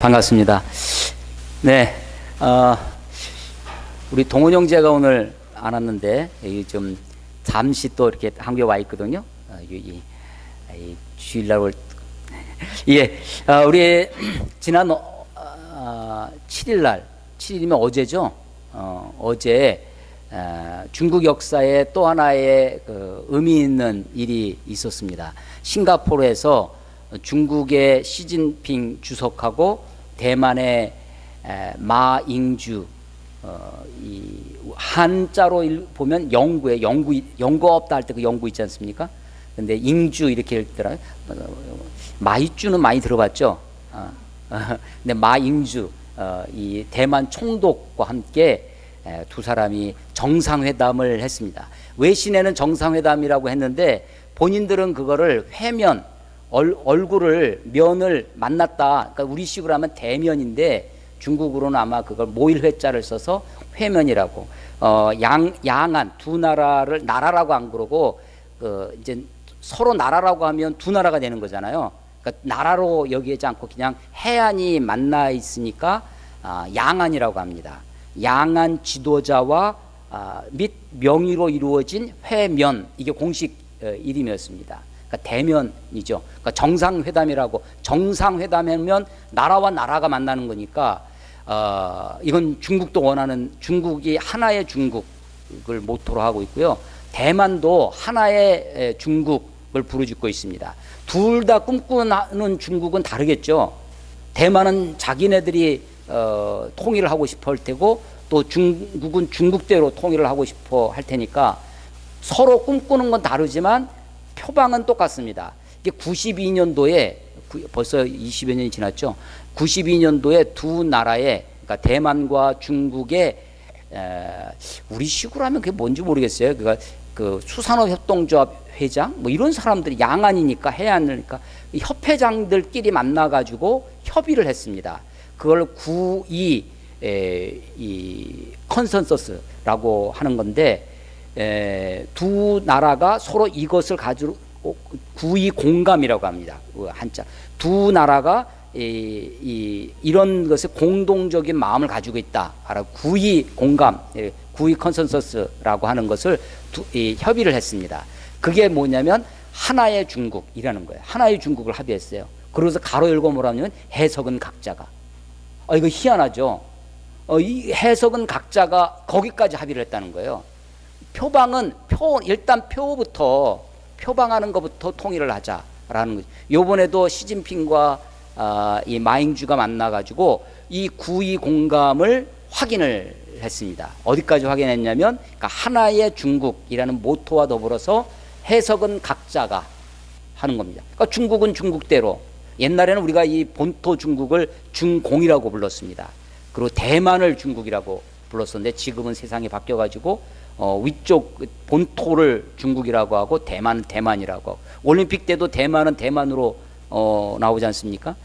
반갑습니다. 네, 우리 동훈 형제가 오늘 안 왔는데 좀 잠시 또 이렇게 한국에 와 있거든요. 이 주일날 예, 우리 지난 7일날 7일이면 어제죠. 어제 중국 역사에 또 하나의 의미 있는 일이 있었습니다. 싱가포르에서 중국의 시진핑 주석하고 대만의 마잉주, 이 한자로 보면 영구에 영구 없다 할 때 그 영구 있지 않습니까? 근데 잉주 이렇게 읽더라고요. 마이주는 많이 들어봤죠. 근데 마잉주, 이 대만 총독과 함께 두 사람이 정상회담을 했습니다. 외신에는 정상회담이라고 했는데 본인들은 그거를 회면, 얼굴을 면을 만났다. 그러니까 우리식으로 하면 대면인데 중국으로는 아마 그걸 모일회자를 써서 회면이라고. 양안 두 나라를 나라라고 안 그러고 이제 서로 나라라고 하면 두 나라가 되는 거잖아요. 그러니까 나라로 여기지 않고 그냥 해안이 만나 있으니까 양안이라고 합니다. 양안 지도자와 및 명의로 이루어진 회면, 이게 공식 이름이었습니다. 그러니까 대면이죠. 그러니까 정상회담이라고. 정상회담하면 나라와 나라가 만나는 거니까 이건 중국도 원하는, 중국이 하나의 중국을 모토로 하고 있고요. 대만도 하나의 중국을 부르짖고 있습니다. 둘 다 꿈꾸는 중국은 다르겠죠. 대만은 자기네들이 통일을 하고 싶어 할 테고 또 중국은 중국대로 통일을 하고 싶어 할 테니까 서로 꿈꾸는 건 다르지만 표방은 똑같습니다. 이게 92년도에 벌써 20여 년이 지났죠. 92년도에 두 나라의, 그러니까 대만과 중국의 우리식으로 하면 그게 뭔지 모르겠어요. 그러니까 그 수산업협동조합 회장 뭐 이런 사람들이, 양안이니까 해안이니까 협회장들끼리 만나가지고 협의를 했습니다. 그걸 9.2 이 컨센서스라고 하는 건데 두 나라가 서로 이것을 가지고 9.2 공감이라고 합니다. 한자. 두 나라가 이런 것에 공동적인 마음을 가지고 있다. 9.2 공감, 9.2 컨센서스라고 하는 것을 협의를 했습니다. 그게 뭐냐면 하나의 중국이라는 거예요. 하나의 중국을 합의했어요. 그래서 가로 열고 뭐라면 해석은 각자가. 이거 희한하죠. 이 해석은 각자가 거기까지 합의를 했다는 거예요. 표방은 일단 표부터 표방하는 것부터 통일을 하자라는 거죠. 요번에도 시진핑과 이 마잉주가 만나가지고 이 9.2 공감을 확인을 했습니다. 어디까지 확인했냐면 그러니까 하나의 중국이라는 모토와 더불어서 해석은 각자가 하는 겁니다. 그러니까 중국은 중국대로, 옛날에는 우리가 이 본토 중국을 중공이라고 불렀습니다. 그리고 대만을 중국이라고 불렀었는데 지금은 세상이 바뀌어가지고 위쪽 본토를 중국이라고 하고 대만은 대만이라고 하고, 올림픽 때도 대만은 대만으로 나오지 않습니까?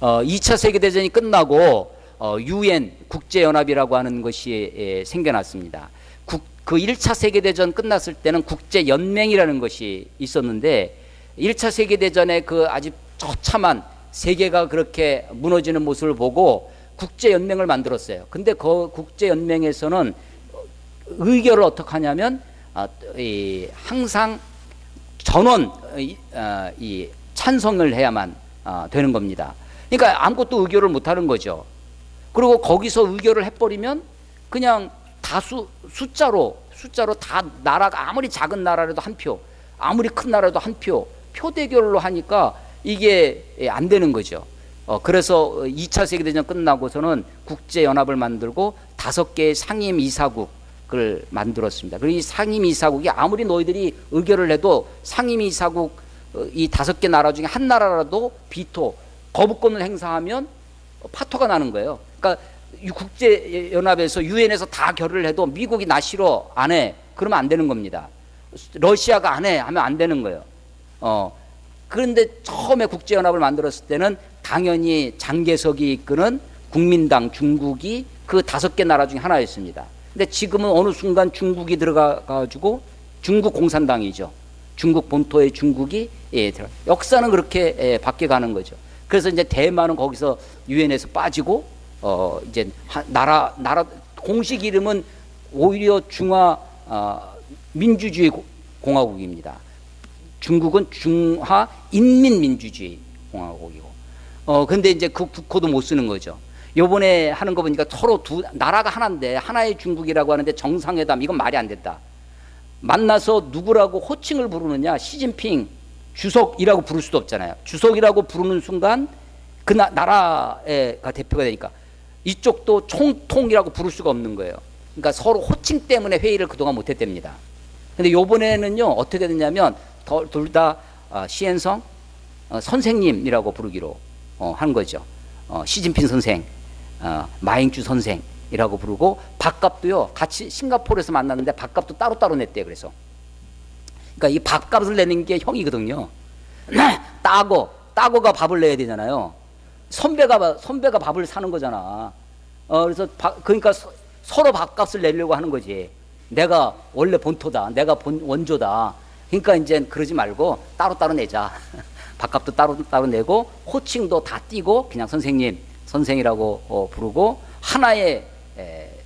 2차 세계대전이 끝나고 UN 국제연합이라고 하는 것이 생겨났습니다. 그 1차 세계대전 끝났을 때는 국제연맹이라는 것이 있었는데 1차 세계대전에 그 아주 처참한 세계가 그렇게 무너지는 모습을 보고 국제연맹을 만들었어요. 근데 그 국제연맹에서는 의결을 어떻게 하냐면 항상 전원 찬성을 해야만 되는 겁니다. 그러니까 아무것도 의결을 못하는 거죠. 그리고 거기서 의결을 해버리면 그냥 다수 숫자로 다, 나라가 아무리 작은 나라라도 한 표, 아무리 큰 나라라도 한 표, 표 대결로 하니까 이게 안 되는 거죠. 그래서 2차 세계대전 끝나고서는 국제연합을 만들고 5개의 상임이사국을 만들었습니다. 그리고 이 상임이사국이 아무리 너희들이 의결을 해도 상임이사국 이 5개 나라 중에 한 나라라도 비토, 거부권을 행사하면 파토가 나는 거예요. 그러니까 국제연합에서 유엔에서 다 결의를 해도 미국이 나 싫어 안 해, 그러면 안 되는 겁니다. 러시아가 안 해 하면 안 되는 거예요. 그런데 처음에 국제연합을 만들었을 때는 당연히 장개석이 이끄는 국민당 중국이 그 5개 나라 중에 하나였습니다. 근데 지금은 어느 순간 중국이 들어가가지고 중국 공산당이죠. 중국 본토의 중국이 들어가. 역사는 그렇게 바뀌어가는 거죠. 그래서 이제 대만은 거기서 유엔에서 빠지고 이제 나라 공식 이름은 오히려 중화 민주주의 공화국입니다. 중국은 중화 인민민주주의 공화국이고. 근데 이제 그 국호도 못 쓰는 거죠. 요번에 하는 거 보니까 서로 두 나라가 하나인데 하나의 중국이라고 하는데 정상회담 이건 말이 안 된다. 만나서 누구라고 호칭을 부르느냐, 시진핑 주석이라고 부를 수도 없잖아요. 주석이라고 부르는 순간 그 나라가 대표가 되니까 이쪽도 총통이라고 부를 수가 없는 거예요. 그러니까 서로 호칭 때문에 회의를 그동안 못했답니다. 근데 요번에는요 어떻게 됐냐면 둘 다 시엔성 선생님이라고 부르기로 한 거죠. 시진핑 선생, 마잉주 선생이라고 부르고 밥값도요 같이 싱가포르에서 만났는데 밥값도 따로따로 냈대요. 그래서 그러니까 이 밥값을 내는 게 형이거든요. 따고가 밥을 내야 되잖아요. 선배가 밥을 사는 거잖아. 그래서 그러니까 서로 밥값을 내려고 하는 거지. 내가 원래 본토다, 내가 원조다. 그러니까 이제 그러지 말고 따로따로 내자. 밥값도 따로 내고 호칭도 다 띄고 그냥 선생이라고 부르고 하나의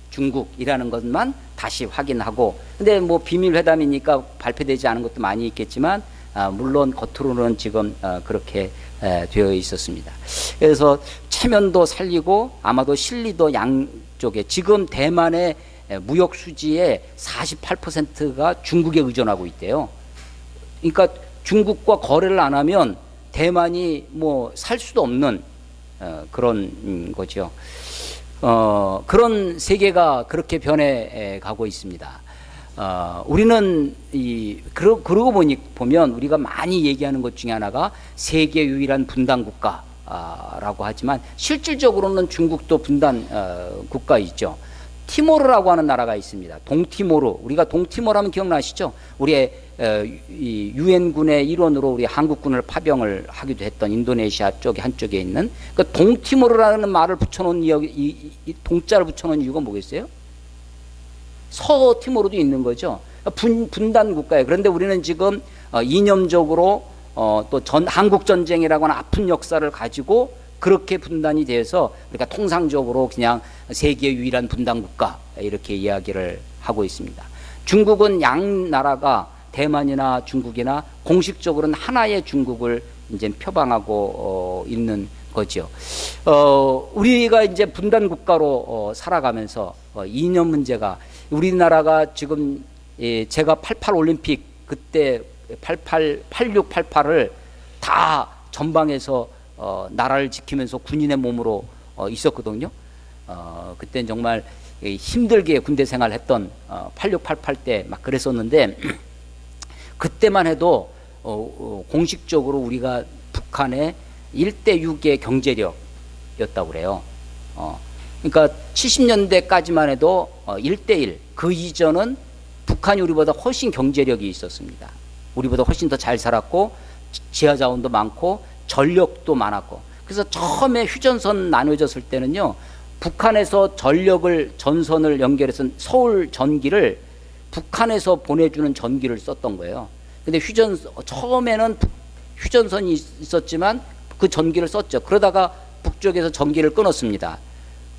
중국이라는 것만 다시 확인하고. 근데 뭐 비밀 회담이니까 발표되지 않은 것도 많이 있겠지만 물론 겉으로는 지금 그렇게 되어 있었습니다. 그래서 체면도 살리고 아마도 실리도 양쪽에 지금 대만의 무역 수지의 48%가 중국에 의존하고 있대요. 그러니까 중국과 거래를 안 하면 대만이 뭐 살 수도 없는 그런 거죠. 그런 세계가 그렇게 변해 가고 있습니다. 우리는 그러고 보면 우리가 많이 얘기하는 것 중에 하나가 세계 유일한 분단 국가라고 하지만 실질적으로는 중국도 분단 국가이죠. 티모르라고 하는 나라가 있습니다. 동티모르. 우리가 동티모르 하면 기억나시죠? 우리의 유엔군의 일원으로 우리 한국군을 파병을 하기도 했던 인도네시아 쪽에 한쪽에 있는 그 동티모르라는 말을 붙여놓은 이 동자를 붙여놓은 이유가 뭐겠어요? 서티모르도 있는 거죠. 분단 국가예요. 그런데 우리는 지금 이념적으로 또 한국 전쟁이라고 하는 아픈 역사를 가지고 그렇게 분단이 돼서 우리가 통상적으로 그냥 세계 유일한 분단 국가 이렇게 이야기를 하고 있습니다. 중국은 양 나라가 대만이나 중국이나 공식적으로는 하나의 중국을 이제 표방하고 있는 거죠. 우리가 이제 분단 국가로 살아가면서 이념 문제가 우리나라가 지금 제가 88 올림픽 그때 86, 88을 다 전방에서 나라를 지키면서 군인의 몸으로 있었거든요. 그때는 정말 힘들게 군대 생활했던 86, 88 때 막 그랬었는데 그때만 해도 공식적으로 우리가 북한의 1대6의 경제력이었다고 그래요. 그러니까 70년대까지만 해도 1대1. 그 이전은 북한이 우리보다 훨씬 경제력이 있었습니다. 우리보다 훨씬 더 잘 살았고 지하 자원도 많고 전력도 많았고. 그래서 처음에 휴전선 나눠졌을 때는요. 북한에서 전선을 연결해서 서울 전기를 북한에서 보내주는 전기를 썼던 거예요. 근데 처음에는 휴전선이 있었지만 그 전기를 썼죠. 그러다가 북쪽에서 전기를 끊었습니다.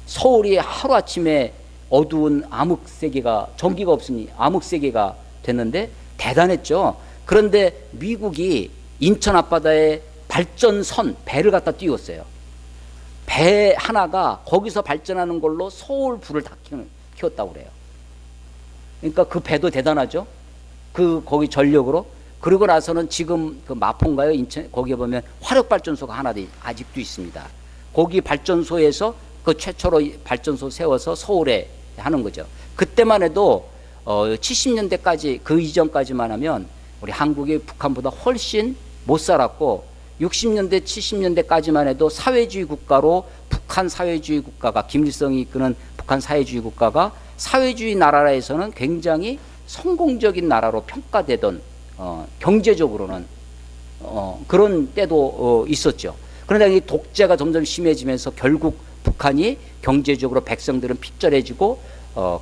서울이 하루아침에 어두운 암흑세계가, 전기가 없으니 암흑세계가 됐는데 대단했죠. 그런데 미국이 인천 앞바다에 발전선, 배를 갖다 띄웠어요. 배 하나가 거기서 발전하는 걸로 서울 불을 다 키웠다고 그래요. 그러니까 그 배도 대단하죠. 거기 전력으로. 그러고 나서는 지금 그 마포인가요? 인천, 거기에 보면 화력발전소가 하나 아직도 있습니다. 거기 발전소에서 그 최초로 발전소 세워서 서울에 하는 거죠. 그때만 해도 70년대까지 그 이전까지만 하면 우리 한국이 북한보다 훨씬 못 살았고 60년대 70년대까지만 해도 사회주의 국가로 북한 사회주의 국가가 김일성이 이끄는 북한 사회주의 국가가 사회주의 나라에서는 굉장히 성공적인 나라로 평가되던 경제적으로는 그런 때도 있었죠. 그런데 이 독재가 점점 심해지면서 결국 북한이 경제적으로 백성들은 핍절해지고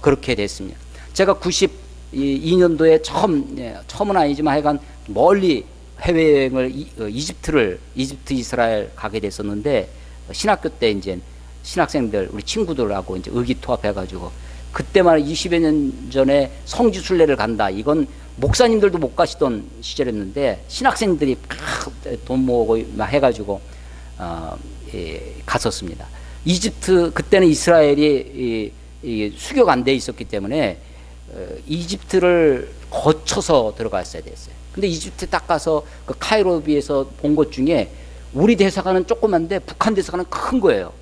그렇게 됐습니다. 제가 92년도에 처음은 아니지만 하여간 멀리 해외여행을 이집트 이스라엘 가게 됐었는데 신학교 때 이제 신학생들 우리 친구들하고 이제 의기투합해가지고 그때만 20여 년 전에 성지순례를 간다. 이건 목사님들도 못 가시던 시절이었는데 신학생들이 돈 모으고 막 해가지고 갔었습니다. 이집트 그때는 이스라엘이 수교가 안 돼 있었기 때문에 이집트를 거쳐서 들어갔어야 됐어요. 근데 이집트 딱 가서 그 카이로비에서 본 것 중에 우리 대사관은 조그만데 북한 대사관은 큰 거예요.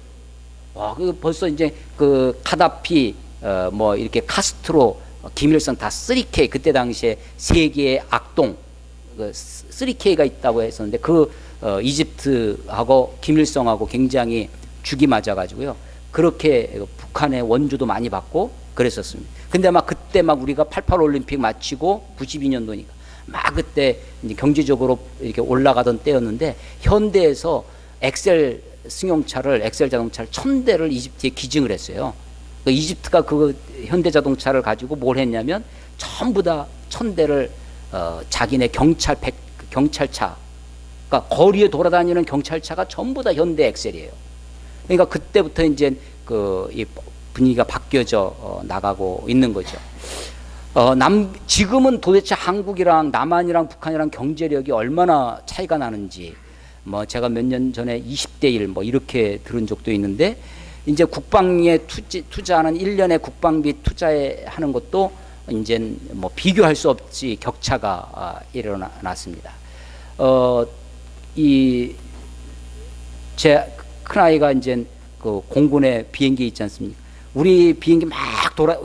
와, 그 벌써 이제 그 카다피 뭐 이렇게 카스트로 김일성 다 3K 그때 당시에 세계의 악동 그 3K가 있다고 했었는데 그 이집트하고 김일성하고 굉장히 죽이 맞아가지고요. 그렇게 북한의 원조도 많이 받고 그랬었습니다. 근데 막 그때 막 우리가 88 올림픽 마치고 92년도니까 막 그때 이제 경제적으로 이렇게 올라가던 때였는데 현대에서 엑셀 승용차를 엑셀 자동차를 1000대를 이집트에 기증을 했어요. 그 이집트가 그 현대 자동차를 가지고 뭘 했냐면 전부 다 1000대를 자기네 경찰차 그러니까 거리에 돌아다니는 경찰차가 전부 다 현대 엑셀이에요. 그러니까 그때부터 이제 이 분위기가 바뀌어져 나가고 있는 거죠. 지금은 도대체 한국이랑 남한이랑 북한이랑 경제력이 얼마나 차이가 나는지 뭐 제가 몇 년 전에 20대 1 뭐 이렇게 들은 적도 있는데 이제 국방에 투자하는 1년에 국방비 투자하는 것도 이제 뭐 비교할 수 없이 격차가 일어났습니다. 제 큰아이가 이제 그 공군의 비행기 있지 않습니까? 우리 비행기 막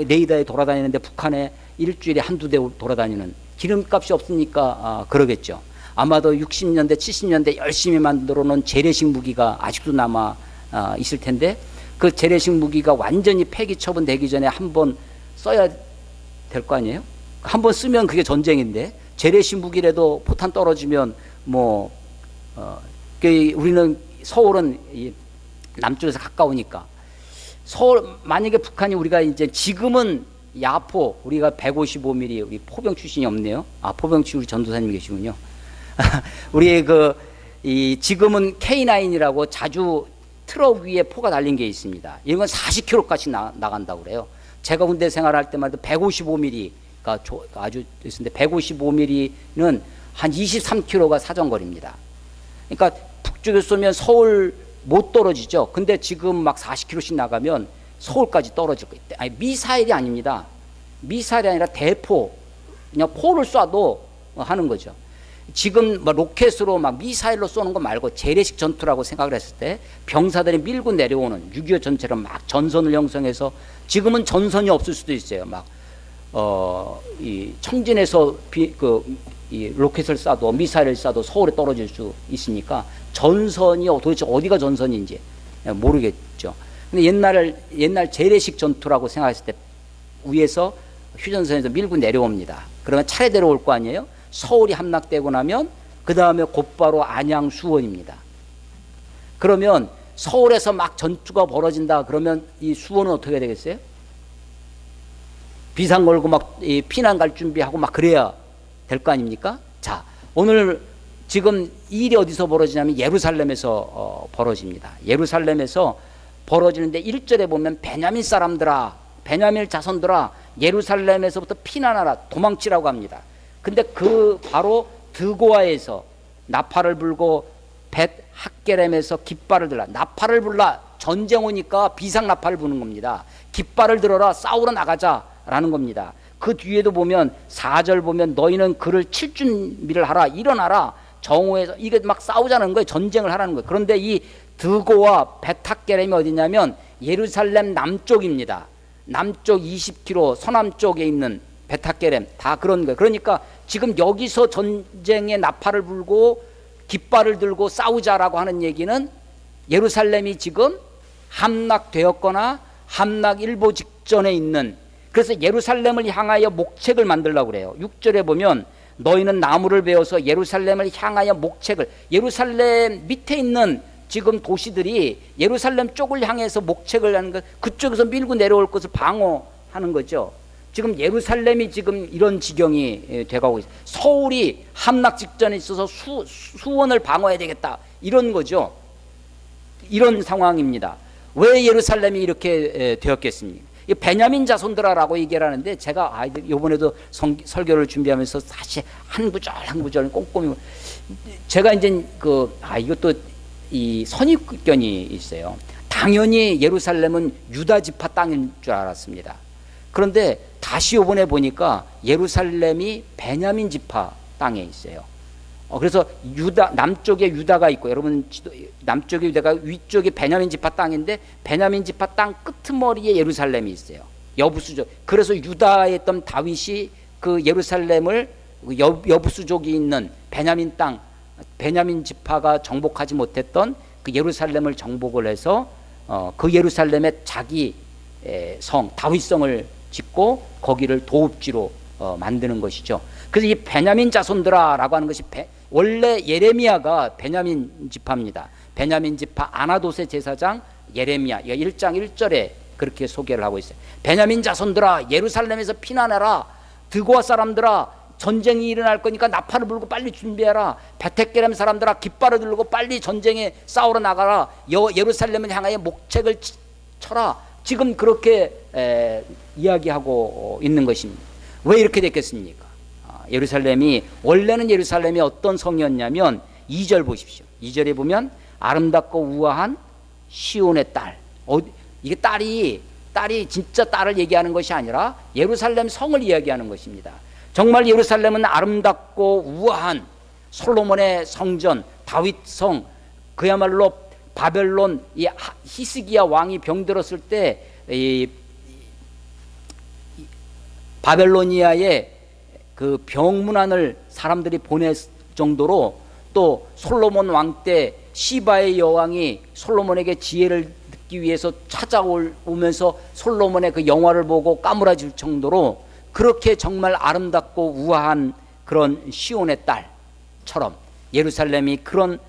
레이더에 돌아다니는데 북한에 일주일에 한두 대 돌아다니는 기름값이 없으니까 그러겠죠. 아마도 60년대 70년대 열심히 만들어 놓은 재래식 무기가 아직도 남아 있을 텐데 그 재래식 무기가 완전히 폐기 처분되기 전에 한번 써야 될 거 아니에요? 한번 쓰면 그게 전쟁인데 재래식 무기라도 포탄 떨어지면 뭐 우리는 서울은 남쪽에서 가까우니까 서울 만약에 북한이 우리가 이제 지금은 야포 우리가 155mm 우리 포병 출신이 없네요. 포병치 우리 전도사님 계시군요. 우리 지금은 K9이라고 자주 트럭 위에 포가 달린 게 있습니다. 이런 건 40km까지 나간다고 그래요. 제가 군대 생활할 때만 해도 155mm가 아주 있었는데 155mm는 한 23km가 사정거리입니다. 그러니까 북쪽에 쏘면 서울 못 떨어지죠. 근데 지금 막 40km씩 나가면 서울까지 떨어질 거예요. 아니, 미사일이 아닙니다. 미사일이 아니라 대포, 그냥 포를 쏴도 하는 거죠. 지금 뭐 로켓으로 막 미사일로 쏘는 거 말고 재래식 전투라고 생각을 했을 때 병사들이 밀고 내려오는 6.25 전체로 막 전선을 형성해서 지금은 전선이 없을 수도 있어요. 막 이 청진에서 이 로켓을 쏴도 미사일을 쏴도 서울에 떨어질 수 있으니까 전선이 도대체 어디가 전선인지 모르겠죠. 근데 옛날 재래식 전투라고 생각했을 때 위에서 휴전선에서 밀고 내려옵니다. 그러면 차례대로 올 거 아니에요? 서울이 함락되고 나면 그 다음에 곧바로 안양 수원입니다. 그러면 서울에서 막 전투가 벌어진다 그러면 이 수원은 어떻게 되겠어요? 비상 걸고 막 피난 갈 준비하고 막 그래야 될 거 아닙니까? 자, 오늘 지금 이 일이 어디서 벌어지냐면 예루살렘에서 벌어집니다. 예루살렘에서 벌어지는데 1절에 보면 베냐민 사람들아, 베냐민 자손들아, 예루살렘에서부터 피난하라, 도망치라고 합니다. 근데 바로 드고아에서 나팔을 불고 벳 학게렘에서 깃발을 들라, 나팔을 불라, 전쟁 오니까 비상 나팔을 부는 겁니다. 깃발을 들어라, 싸우러 나가자라는 겁니다. 그 뒤에도 보면 4절 보면 너희는 그를 칠 준비를 하라, 일어나라, 정오에서 이게 막 싸우자는 거예요. 전쟁을 하라는 거예요. 그런데 이 드고와 벳학게렘이 어디냐면 예루살렘 남쪽입니다. 남쪽 20km 서남쪽에 있는 벳학게렘 다 그런 거예요. 그러니까 지금 여기서 전쟁의 나팔을 불고 깃발을 들고 싸우자라고 하는 얘기는 예루살렘이 지금 함락되었거나 함락 일보 직전에 있는, 그래서 예루살렘을 향하여 목책을 만들려고 그래요. 6절에 보면 너희는 나무를 베어서 예루살렘을 향하여 목책을, 예루살렘 밑에 있는 지금 도시들이 예루살렘 쪽을 향해서 목책을 하는 것, 그쪽에서 밀고 내려올 것을 방어하는 거죠. 지금 예루살렘이 지금 이런 지경이 돼가고 있어요. 서울이 함락 직전에 있어서 수원을 방어해야 되겠다 이런 거죠. 이런 상황입니다. 왜 예루살렘이 이렇게 되었겠습니까? 베냐민 자손들아라고 얘기를 하는데 제가 이번에도 설교를 준비하면서 다시 한 구절 꼼꼼히 제가 이제 이것도 이 선입견이 있어요. 당연히 예루살렘은 유다 지파 땅인 줄 알았습니다. 그런데 다시 이번에 보니까 예루살렘이 베냐민 지파 땅에 있어요. 그래서 남쪽에 유다가 있고, 여러분 남쪽에 유다가, 위쪽이 베냐민 지파 땅인데 베냐민 지파 땅 끄트머리에 예루살렘이 있어요. 여부수족. 그래서 유다에 있던 다윗이 그 예루살렘을 여부수족이 있는 베냐민 땅, 베냐민 지파가 정복하지 못했던 그 예루살렘을 정복을 해서 그 예루살렘에 자기 성 다윗성을 짓고 거기를 도읍지로 만드는 것이죠. 그래서 이 베냐민 자손들아라고 하는 것이 원래 예레미야가 베냐민 지파입니다. 베냐민 지파 아나돗의 제사장 예레미야 1장 1절에 그렇게 소개를 하고 있어요. 베냐민 자손들아 예루살렘에서 피난해라. 드고아 사람들아 전쟁이 일어날 거니까 나팔을 불고 빨리 준비해라. 베테게렘 사람들아 깃발을 들고 빨리 전쟁에 싸우러 나가라. 예루살렘을 향하여 목책을 쳐라. 지금 그렇게 이야기하고 있는 것입니다. 왜 이렇게 됐겠습니까? 예루살렘이 원래는 예루살렘이 어떤 성이었냐면 2절 보십시오. 2절에 보면 아름답고 우아한 시온의 딸. 이게 딸이 진짜 딸을 얘기하는 것이 아니라 예루살렘 성을 이야기하는 것입니다. 정말 예루살렘은 아름답고 우아한 솔로몬의 성전 다윗 성, 그야말로 바벨론 이 히스기야 왕이 병들었을 때 이 바벨로니아에 그 병문안을 사람들이 보낼 정도로, 또 솔로몬 왕 때 시바의 여왕이 솔로몬에게 지혜를 듣기 위해서 찾아오면서 솔로몬의 그 영화를 보고 까무라질 정도로 그렇게 정말 아름답고 우아한 그런 시온의 딸처럼 예루살렘이 그런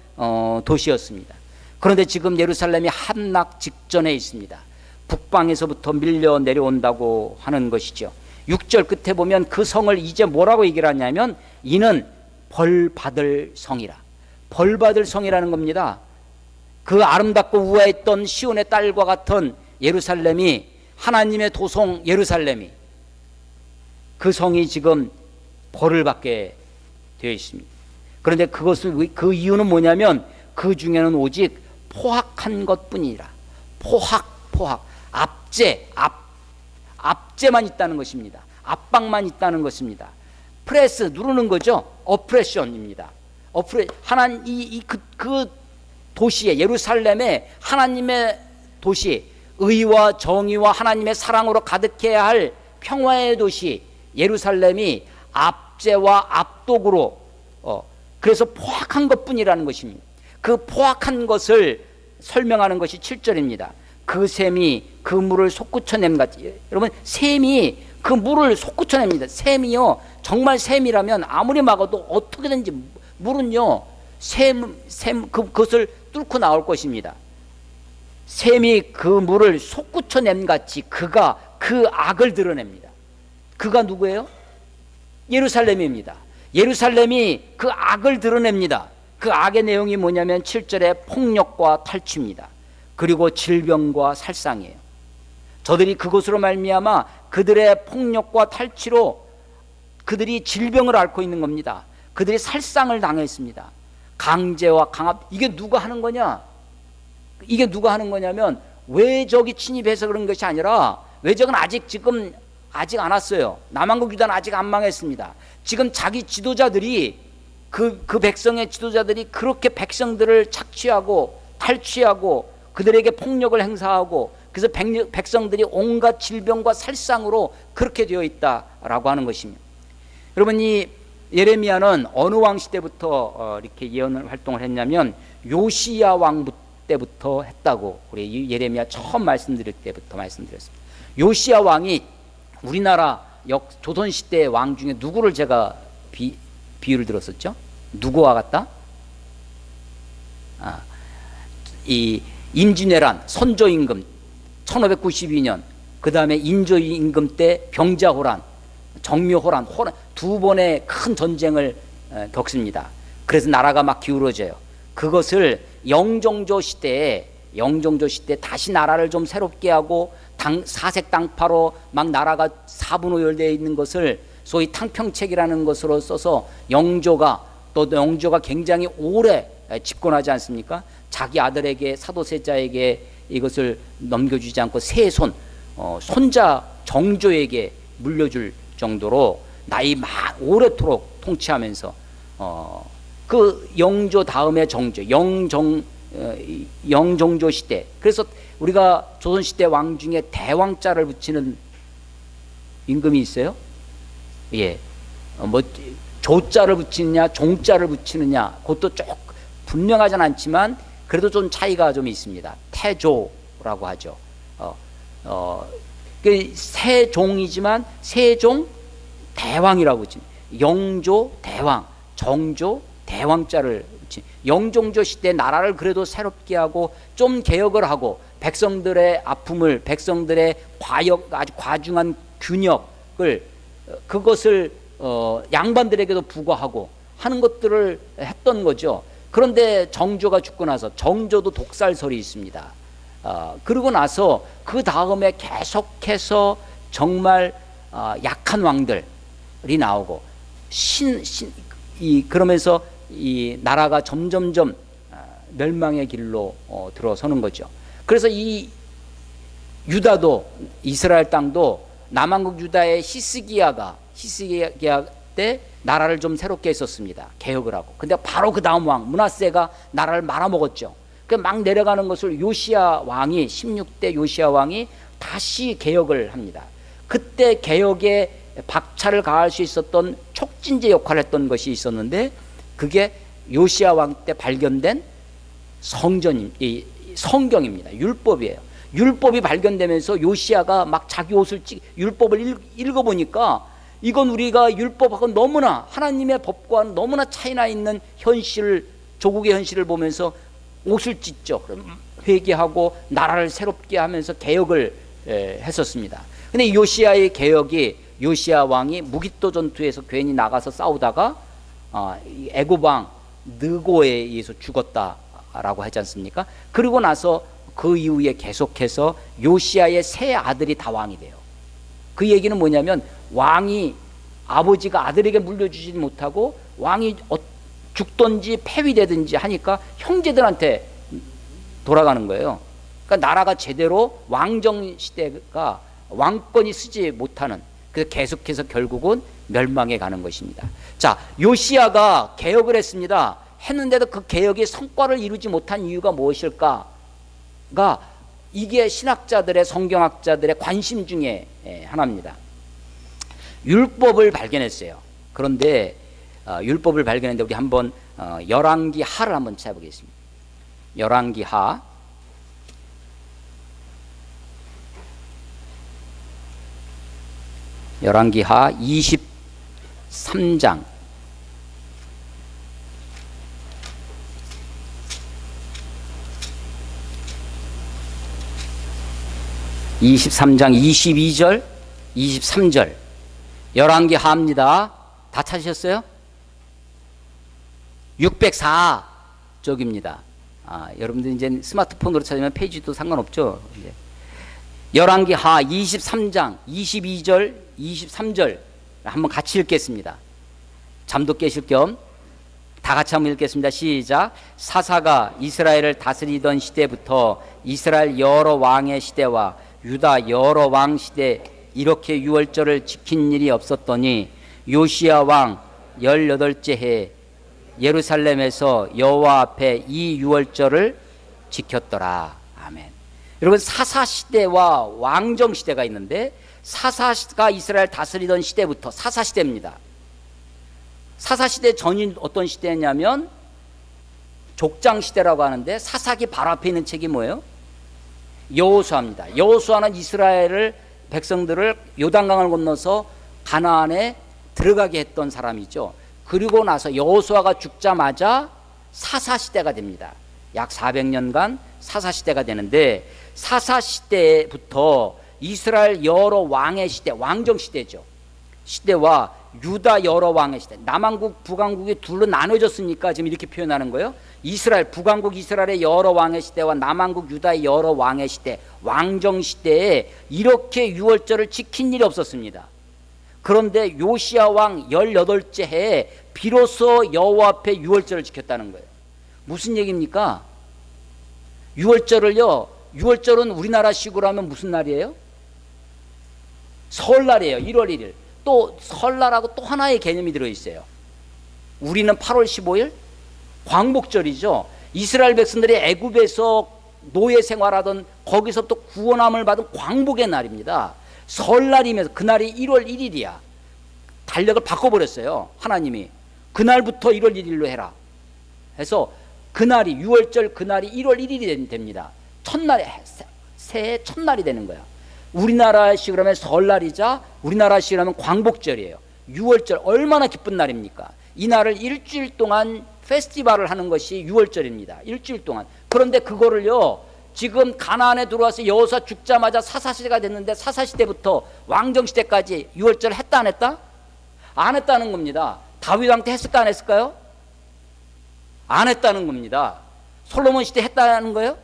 도시였습니다. 그런데 지금 예루살렘이 함락 직전에 있습니다. 북방에서부터 밀려 내려온다고 하는 것이죠. 6절 끝에 보면 그 성을 이제 뭐라고 얘기를 하냐면 이는 벌받을 성이라. 벌받을 성이라는 겁니다. 그 아름답고 우아했던 시온의 딸과 같은 예루살렘이, 하나님의 도성 예루살렘이, 그 성이 지금 벌을 받게 되어 있습니다. 그런데 그 이유는 뭐냐면 그 중에는 오직 포악한 것뿐이라. 포악 압제만 있다는 것입니다. 압박만 있다는 것입니다. 프레스 누르는 거죠. 어프레션입니다. 그 도시에, 예루살렘에 하나님의 도시, 의와 정의와 하나님의 사랑으로 가득해야 할 평화의 도시 예루살렘이 압제와 압독으로 그래서 포악한 것뿐이라는 것입니다. 그 포악한 것을 설명하는 것이 7절입니다. 그 샘이 그 물을 솟구쳐냄 같이. 여러분, 샘이 그 물을 솟구쳐냅니다. 샘이요, 정말 샘이라면 아무리 막아도 어떻게든지 물은요 그것을 뚫고 나올 것입니다. 샘이 그 물을 솟구쳐냄 같이 그가 그 악을 드러냅니다. 그가 누구예요? 예루살렘입니다. 예루살렘이 그 악을 드러냅니다. 그 악의 내용이 뭐냐면 7절에 폭력과 탈취입니다. 그리고 질병과 살상이에요. 저들이 그것으로 말미암아 그들의 폭력과 탈취로 그들이 질병을 앓고 있는 겁니다. 그들이 살상을 당했습니다. 강제와 강압. 이게 누가 하는 거냐? 이게 누가 하는 거냐면 외적이 침입해서 그런 것이 아니라, 외적은 아직 안 왔어요. 남한국 유다는 아직 안 망했습니다. 지금 자기 지도자들이 그 백성의 지도자들이 그렇게 백성들을 착취하고 탈취하고 그들에게 폭력을 행사하고, 그래서 백성들이 온갖 질병과 살상으로 그렇게 되어 있다라고 하는 것입니다. 여러분, 이 예레미야는 어느 왕 시대부터 이렇게 예언을 활동을 했냐면 요시야 왕 때부터 했다고 우리 예레미야 처음 말씀드릴 때부터 말씀드렸습니다. 요시야 왕이 우리나라 조선 시대의 왕 중에 누구를 제가 비유를 들었었죠? 누구와 같다? 이 임진왜란 선조임금 1592년 그 다음에 인조 임금 때 병자호란, 정묘호란, 두 번의 큰 전쟁을 겪습니다. 그래서 나라가 막 기울어져요. 그것을 영종조 시대에 다시 나라를 좀 새롭게 하고 사색 당파로 막 나라가 사분오열되어 있는 것을 소위 탕평책이라는 것으로 써서 영조가 굉장히 오래 집권하지 않습니까? 자기 아들에게, 사도세자에게 이것을 넘겨주지 않고 손자 정조에게 물려줄 정도로 오래도록 통치하면서 그 영조 다음에 영종조 시대. 그래서 우리가 조선시대 왕 중에 대왕자를 붙이는 임금이 있어요. 예, 조자를 붙이느냐 종자를 붙이느냐 그것도 쭉 분명하진 않지만 그래도 좀 차이가 좀 있습니다. 태조라고 하죠. 세종이지만 세종 대왕이라고 붙인, 영조 대왕, 정조 대왕자를 붙인. 영종조 시대 나라를 그래도 새롭게 하고 좀 개혁을 하고 백성들의 아픔을, 백성들의 아주 과중한 균역을, 그것을 양반들에게도 부과하고 하는 것들을 했던 거죠. 그런데 정조가 죽고 나서, 정조도 독살설이 있습니다. 그러고 나서 그 다음에 계속해서 정말 약한 왕들이 나오고 그러면서 이 나라가 점점점 멸망의 길로 들어서는 거죠. 그래서 이 유다도, 이스라엘 땅도 남왕국 유다의 히스기야 때 나라를 좀 새롭게 했었습니다. 개혁을 하고. 근데 바로 그 다음 왕 므낫세가 나라를 말아먹었죠. 그 막 내려가는 것을 요시야 왕이, 16대 요시야 왕이 다시 개혁을 합니다. 그때 개혁에 박차를 가할 수 있었던 촉진제 역할을 했던 것이 있었는데, 그게 요시야 왕 때 발견된 성경입니다. 율법이에요. 율법이 발견되면서 요시야가 막 자기 옷을 율법을 읽어보니까 이건 우리가 율법하고 너무나, 하나님의 법과는 너무나 차이나 있는 현실을, 조국의 현실을 보면서 옷을 찢죠. 회개하고 나라를 새롭게 하면서 개혁을 했었습니다. 근데 요시야의 개혁이, 요시야 왕이 무기또 전투에서 괜히 나가서 싸우다가 애굽 왕 느고에 의해서 죽었다라고 하지 않습니까? 그리고 나서 그 이후에 계속해서 요시야의 세 아들이 다 왕이 돼요. 그 얘기는 뭐냐면, 왕이, 아버지가 아들에게 물려주지 못하고 왕이 죽든지 폐위되든지 하니까 형제들한테 돌아가는 거예요. 그러니까 나라가 제대로 왕정 시대가 왕권이 쓰지 못하는, 그래서 계속해서 결국은 멸망해 가는 것입니다. 자, 요시야가 개혁을 했는데도 그 개혁이 성과를 이루지 못한 이유가 무엇일까가 이게 신학자들의, 성경학자들의 관심 중에 하나입니다. 율법을 발견했어요. 그런데 율법을 발견했는데 우리 한번 열왕기 하를 한번 찾아보겠습니다. 열왕기 하 23장 22절 23절 열왕기 하입니다. 다 찾으셨어요? 604쪽입니다. 여러분들 이제 스마트폰으로 찾으면 페이지도 상관없죠. 열왕기 하 23장 22절 23절 한번 같이 읽겠습니다. 잠도 깨실 겸 다 같이 한번 읽겠습니다. 시작. 사사가 이스라엘을 다스리던 시대부터 이스라엘 여러 왕의 시대와 유다 여러 왕 시대 이렇게 유월절을 지킨 일이 없었더니 요시야 왕 18째 해 예루살렘에서 여호와 앞에 이 유월절을 지켰더라. 아멘. 여러분, 사사시대와 왕정시대가 있는데, 사사가 이스라엘 다스리던 시대부터, 사사시대입니다. 사사시대 전이 어떤 시대냐면 족장시대라고 하는데, 사사기 바로 앞에 있는 책이 뭐예요? 여호수아입니다. 여호수아는 이스라엘을, 백성들을 요단강을 건너서 가나안에 들어가게 했던 사람이죠. 그리고 나서 여호수아가 죽자마자 사사시대가 됩니다. 약 400년간 사사시대가 되는데, 사사시대부터 이스라엘 여러 왕의 시대, 왕정 시대죠. 시대와 유다 여러 왕의 시대, 남왕국 북왕국이 둘로 나눠졌으니까 지금 이렇게 표현하는 거예요. 이스라엘 북왕국 이스라엘의 여러 왕의 시대와 남왕국 유다의 여러 왕의 시대, 왕정 시대에 이렇게 유월절을 지킨 일이 없었습니다. 그런데 요시야 왕 18째 해에 비로소 여호와 앞에 유월절을 지켰다는 거예요. 무슨 얘기입니까? 유월절은 우리나라식으로 하면 무슨 날이에요? 설날이에요. 1월 1일. 또 설날하고 또 하나의 개념이 들어있어요. 우리는 8월 15일 광복절이죠. 이스라엘 백성들이 애굽에서 노예 생활하던 거기서부터 구원함을 받은 광복의 날입니다. 설날이면서 그날이 1월 1일이야. 달력을 바꿔버렸어요. 하나님이. 그날부터 1월 1일로 해라 해서 그날이 유월절 그날이 1월 1일이 됩니다. 첫날에 새해 첫날이 되는 거야. 우리나라식으로 하면 설날이자 우리나라식으로 하면 광복절이에요. 유월절 얼마나 기쁜 날입니까? 이 날을 일주일 동안 페스티벌을 하는 것이 유월절입니다. 일주일 동안. 그런데 그거를요 지금 가나안에 들어와서 여호수아 죽자마자 사사시대가 됐는데 사사시대부터 왕정시대까지 유월절 했다 안 했다? 안 했다는 겁니다. 다윗 왕 때 했을까 안 했을까요? 안 했다는 겁니다. 솔로몬 시대 했다는 거예요?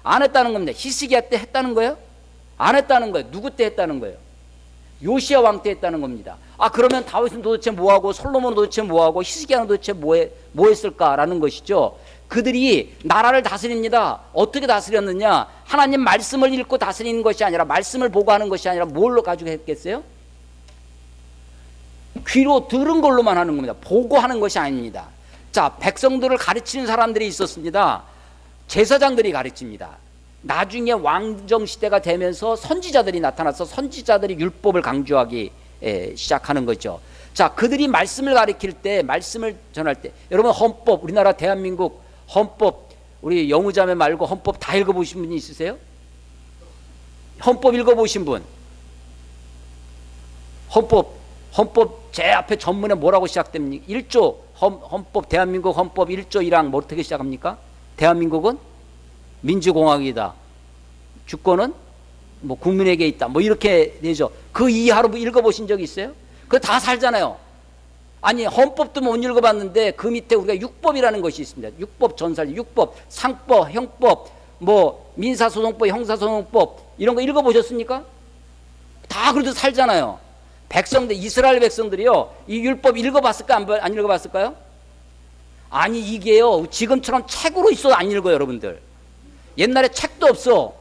안 했다는 겁니다. 히스기야 때 했다는 거예요? 안 했다는 거예요. 누구 때 했다는 거예요? 요시야 왕 때 했다는 겁니다. 아 그러면 다윗은 도대체 뭐하고 솔로몬은 도대체 뭐하고 히스기야는 도대체 뭐 했을까라는 것이죠. 그들이 나라를 다스립니다. 어떻게 다스렸느냐? 하나님 말씀을 읽고 다스리는 것이 아니라 말씀을 보고 하는 것이 아니라 뭘로 가지고 했겠어요? 귀로 들은 걸로만 하는 겁니다. 보고 하는 것이 아닙니다. 자, 백성들을 가르치는 사람들이 있었습니다. 제사장들이 가르칩니다. 나중에 왕정시대가 되면서 선지자들이 나타나서 선지자들이 율법을 강조하기 시작하는 거죠. 자, 그들이 말씀을 가르칠 때, 말씀을 전할 때, 여러분 헌법, 우리나라 대한민국 헌법, 우리 영우자매 말고 헌법 다 읽어보신 분이 있으세요? 헌법 읽어보신 분? 헌법 제 앞에 전문에 뭐라고 시작됩니까? 1조 헌법 대한민국 헌법 1조 1항 뭐 어떻게 시작합니까? 대한민국은 민주공화국이다. 주권은 뭐 국민에게 있다. 뭐 이렇게 되죠. 그 이하로 읽어보신 적 있어요? 그거 다 살잖아요. 아니 헌법도 못 읽어봤는데 그 밑에 우리가 육법이라는 것이 있습니다. 육법 전살, 육법, 상법, 형법, 뭐 민사소송법, 형사소송법 이런 거 읽어보셨습니까? 다 그래도 살잖아요. 백성들, 이스라엘 백성들이요 이 율법 읽어봤을까 안 읽어봤을까요? 아니 이게요 지금처럼 책으로 있어도 안 읽어요. 여러분들 옛날에 책도 없어.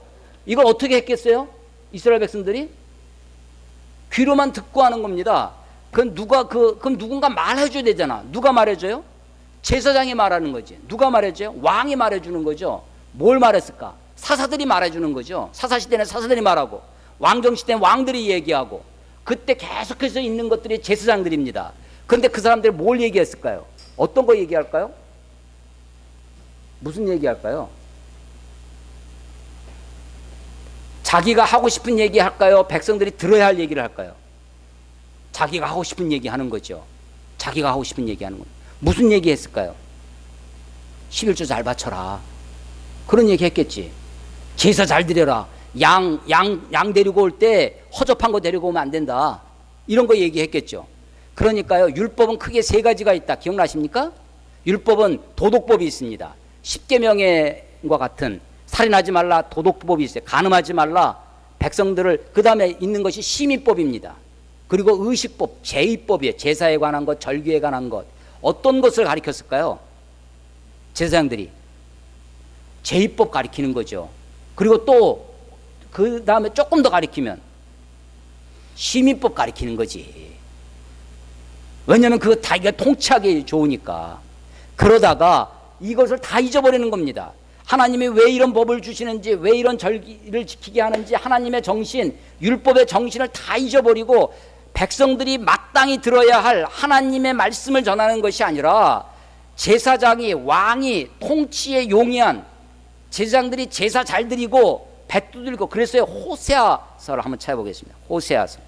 이걸 어떻게 했겠어요? 이스라엘 백성들이 귀로만 듣고 하는 겁니다. 그럼 누군가 말해줘야 되잖아. 누가 말해줘요? 제사장이 말하는 거지. 누가 말해줘요? 왕이 말해주는 거죠. 뭘 말했을까? 사사들이 말해주는 거죠. 사사시대는 사사들이 말하고 왕정시대는 왕들이 얘기하고 그때 계속해서 있는 것들이 제사장들입니다. 그런데 그 사람들이 뭘 얘기했을까요? 어떤 거 얘기할까요? 무슨 얘기할까요? 자기가 하고 싶은 얘기 할까요? 백성들이 들어야 할 얘기를 할까요? 자기가 하고 싶은 얘기 하는 거죠. 자기가 하고 싶은 얘기 하는 거죠. 무슨 얘기 했을까요? 11조 잘 바쳐라. 그런 얘기 했겠지. 제사 잘 드려라. 양 데리고 올 때 허접한 거 데리고 오면 안 된다. 이런 거 얘기했겠죠. 그러니까요, 율법은 크게 세 가지가 있다. 기억나십니까? 율법은 도덕법이 있습니다. 십계명과 같은 살인하지 말라 도덕법이 있어요. 간음하지 말라 백성들을. 그 다음에 있는 것이 시민법입니다. 그리고 의식법, 제의법이에요. 제사에 관한 것, 절기에 관한 것. 어떤 것을 가르쳤을까요? 제사장들이 제의법 가르치는 거죠. 그리고 또 그 다음에 조금 더 가르치면 시민법 가르치는 거지. 왜냐하면 그거 다 이게 통치하기 좋으니까. 그러다가 이것을 다 잊어버리는 겁니다. 하나님이 왜 이런 법을 주시는지, 왜 이런 절기를 지키게 하는지 하나님의 정신, 율법의 정신을 다 잊어버리고 백성들이 마땅히 들어야 할 하나님의 말씀을 전하는 것이 아니라 제사장이, 왕이, 통치에 용이한 제사장들이 제사 잘 드리고 배 두들고. 그랬어요. 호세아서를 한번 찾아보겠습니다. 호세아서.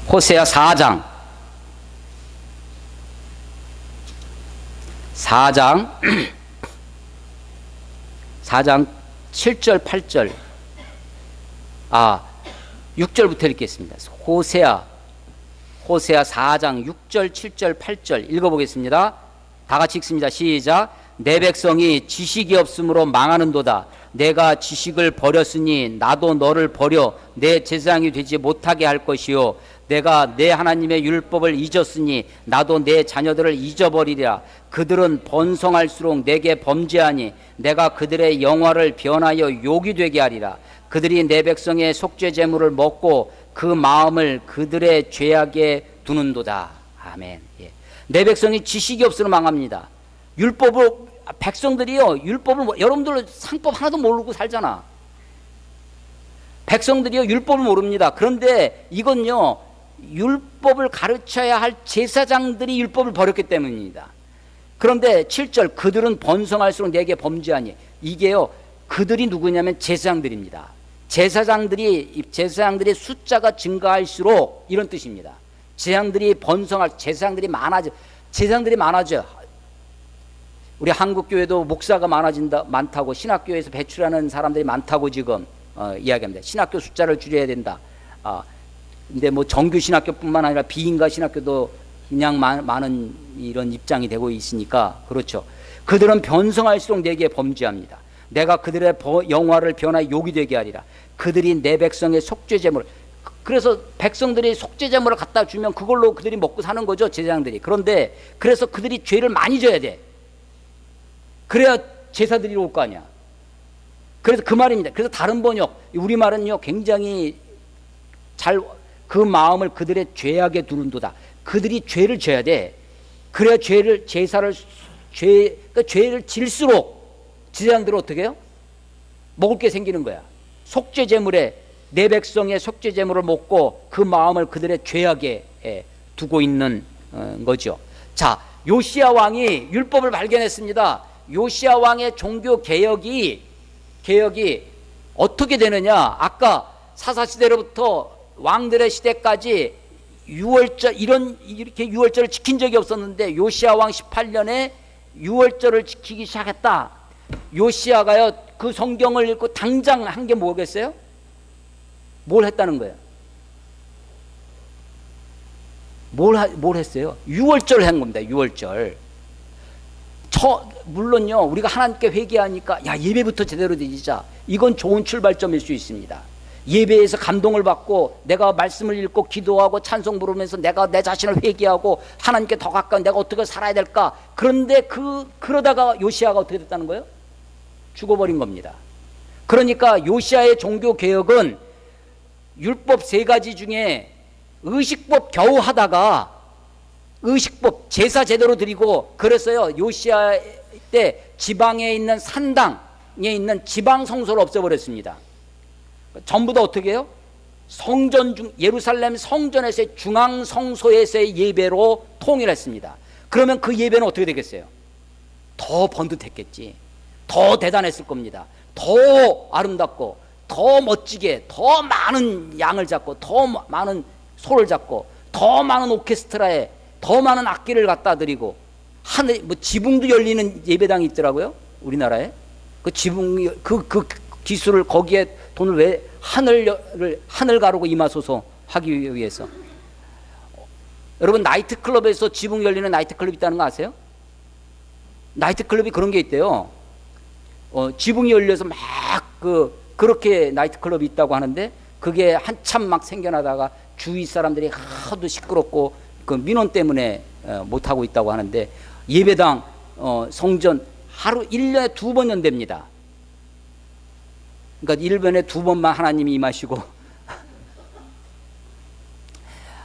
호세아 4장 4장 4장 7절 8절 6절부터 읽겠습니다. 호세아 4장 6절 7절 8절 읽어보겠습니다. 다 같이 읽습니다. 시작. 내 백성이 지식이 없으므로 망하는도다. 내가 지식을 버렸으니 나도 너를 버려 내 제사장이 되지 못하게 할 것이요 내가 내 하나님의 율법을 잊었으니 나도 내 자녀들을 잊어버리리라. 그들은 번성할수록 내게 범죄하니 내가 그들의 영화를 변하여 욕이 되게 하리라. 그들이 내 백성의 속죄 제물을 먹고 그 마음을 그들의 죄악에 두는도다. 아멘. 예. 내 백성이 지식이 없으면 망합니다. 백성들이요, 율법을, 여러분들 상법 하나도 모르고 살잖아. 백성들이요, 율법을 모릅니다. 그런데 이건요, 율법을 가르쳐야 할 제사장들이 율법을 버렸기 때문입니다. 그런데 7절, 그들은 번성할수록 내게 범죄하니. 이게요, 그들이 누구냐면 제사장들입니다. 제사장들이 숫자가 증가할수록 이런 뜻입니다. 제사장들이 많아져. 우리 한국교회도 목사가 많다고 신학교에서 배출하는 사람들이 많다고 지금 이야기합니다. 신학교 숫자를 줄여야 된다. 근데 뭐 정규 신학교뿐만 아니라 비인가 신학교도 그냥 많은 이런 입장이 되고 있으니까 그렇죠. 그들은 변성할수록 내게 범죄합니다. 내가 그들의 영화를 변하여 욕이 되게 하리라. 그들이 내 백성의 속죄제물, 그래서 백성들이 속죄제물을 갖다 주면 그걸로 그들이 먹고 사는 거죠, 제사장들이. 그런데 그래서 그들이 죄를 많이 져야 돼. 그래야 제사들이 올 거 아니야. 그래서 그 말입니다. 그래서 다른 번역, 우리말은요 굉장히 그 마음을 그들의 죄악에 두른도다. 그들이 죄를 져야 돼. 그래야 죄를 질수록 제사장들은 어떻게 해요? 먹을 게 생기는 거야. 속죄제물에 내 백성의 속죄제물을 먹고 그 마음을 그들의 죄악에 두고 있는 거죠. 자, 요시야 왕이 율법을 발견했습니다. 요시야 왕의 종교 개혁이 어떻게 되느냐? 아까 사사시대로부터 왕들의 시대까지 이렇게 유월절을 지킨 적이 없었는데 요시야 왕 18년에 유월절을 지키기 시작했다. 요시야가요 그 성경을 읽고 당장 한 게 뭐겠어요? 뭘 했다는 거예요? 뭘 했어요? 유월절을 한 겁니다. 유월절. 물론요 우리가 하나님께 회개하니까 예배부터 제대로 드리자, 이건 좋은 출발점일 수 있습니다. 예배에서 감동을 받고 내가 말씀을 읽고 기도하고 찬송 부르면서 내가 내 자신을 회개하고 하나님께 더 가까이 내가 어떻게 살아야 될까. 그런데 그러다가 요시야가 어떻게 됐다는 거예요? 죽어버린 겁니다. 그러니까 요시야의 종교 개혁은 율법 3가지 중에 의식법 겨우 하다가 의식법 제사 제대로 드리고, 그래서요 요시야 때 지방에 있는 산당에 있는 지방 성소를 없애버렸습니다. 전부 다 어떻게 해요? 예루살렘 성전에서의 중앙 성소에서의 예배로 통일했습니다. 그러면 그 예배는 어떻게 되겠어요? 더 번듯했겠지. 더 대단했을 겁니다. 더 아름답고 더 멋지게 더 많은 양을 잡고 더 많은 소를 잡고 더 많은 오케스트라에 더 많은 악기를 갖다 드리고, 지붕도 열리는 예배당이 있더라고요, 우리나라에. 그 지붕, 그 기술을 거기에 돈을 왜 하늘 가르고 임하소서 하기 위해서. 여러분 나이트클럽에서 지붕 열리는 나이트클럽 있다는 거 아세요? 나이트클럽이 그런 게 있대요. 지붕이 열려서 막 그렇게 나이트클럽이 있다고 하는데, 그게 한참 막 생겨나다가 주위 사람들이 하도 시끄럽고 그 민원 때문에 못하고 있다고 하는데, 예배당 성전 하루 1년에 2번 연답니다. 그러니까 1년에 2번만 하나님이 임하시고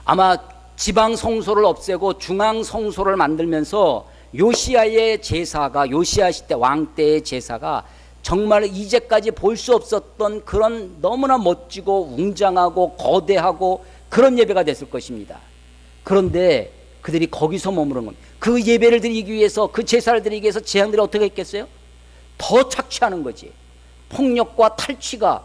아마 지방 성소를 없애고 중앙 성소를 만들면서 요시야의 제사가, 요시야 시대 왕 때의 제사가 정말 이제까지 볼 수 없었던 그런 너무나 멋지고 웅장하고 거대하고 그런 예배가 됐을 것입니다. 그런데 그들이 거기서 머무른 겁니다. 그 예배를 드리기 위해서, 그 제사를 드리기 위해서 제사장들이 어떻게 했겠어요? 더 착취하는 거지. 폭력과 탈취가.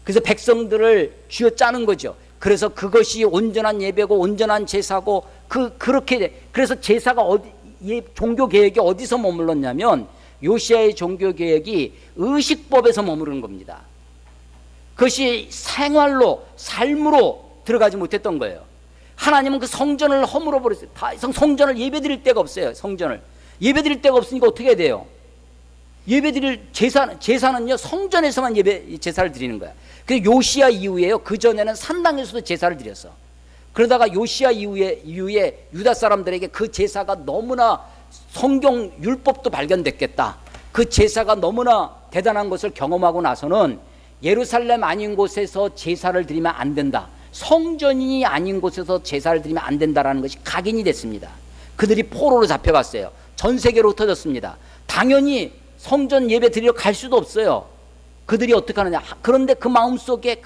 그래서 백성들을 쥐어짜는 거죠. 그래서 그것이 온전한 예배고 온전한 제사고 그렇게 돼. 그래서 제사가 종교 개혁이 어디서 머물렀냐면 요시야의 종교 개혁이 의식법에서 머무르는 겁니다. 그것이 생활로, 삶으로 들어가지 못했던 거예요. 하나님은 그 성전을 허물어 버렸어요. 다 이상 성전을 예배드릴 데가 없어요. 성전을 예배드릴 데가 없으니까 어떻게 해야 돼요? 예배드릴 제사는요 성전에서만 제사를 드리는 거야. 그 요시야 이후에요. 그 전에는 산당에서도 제사를 드렸어. 그러다가 요시야 이후에 유다 사람들에게 그 제사가 너무나 성경 율법도 발견됐겠다. 그 제사가 너무나 대단한 것을 경험하고 나서는 예루살렘 아닌 곳에서 제사를 드리면 안 된다. 성전이 아닌 곳에서 제사를 드리면 안 된다라는 것이 각인이 됐습니다. 그들이 포로로 잡혀갔어요. 전 세계로 흩어졌습니다. 당연히 성전 예배 드리러 갈 수도 없어요. 그들이 어떻게 하느냐. 그런데 그 마음속에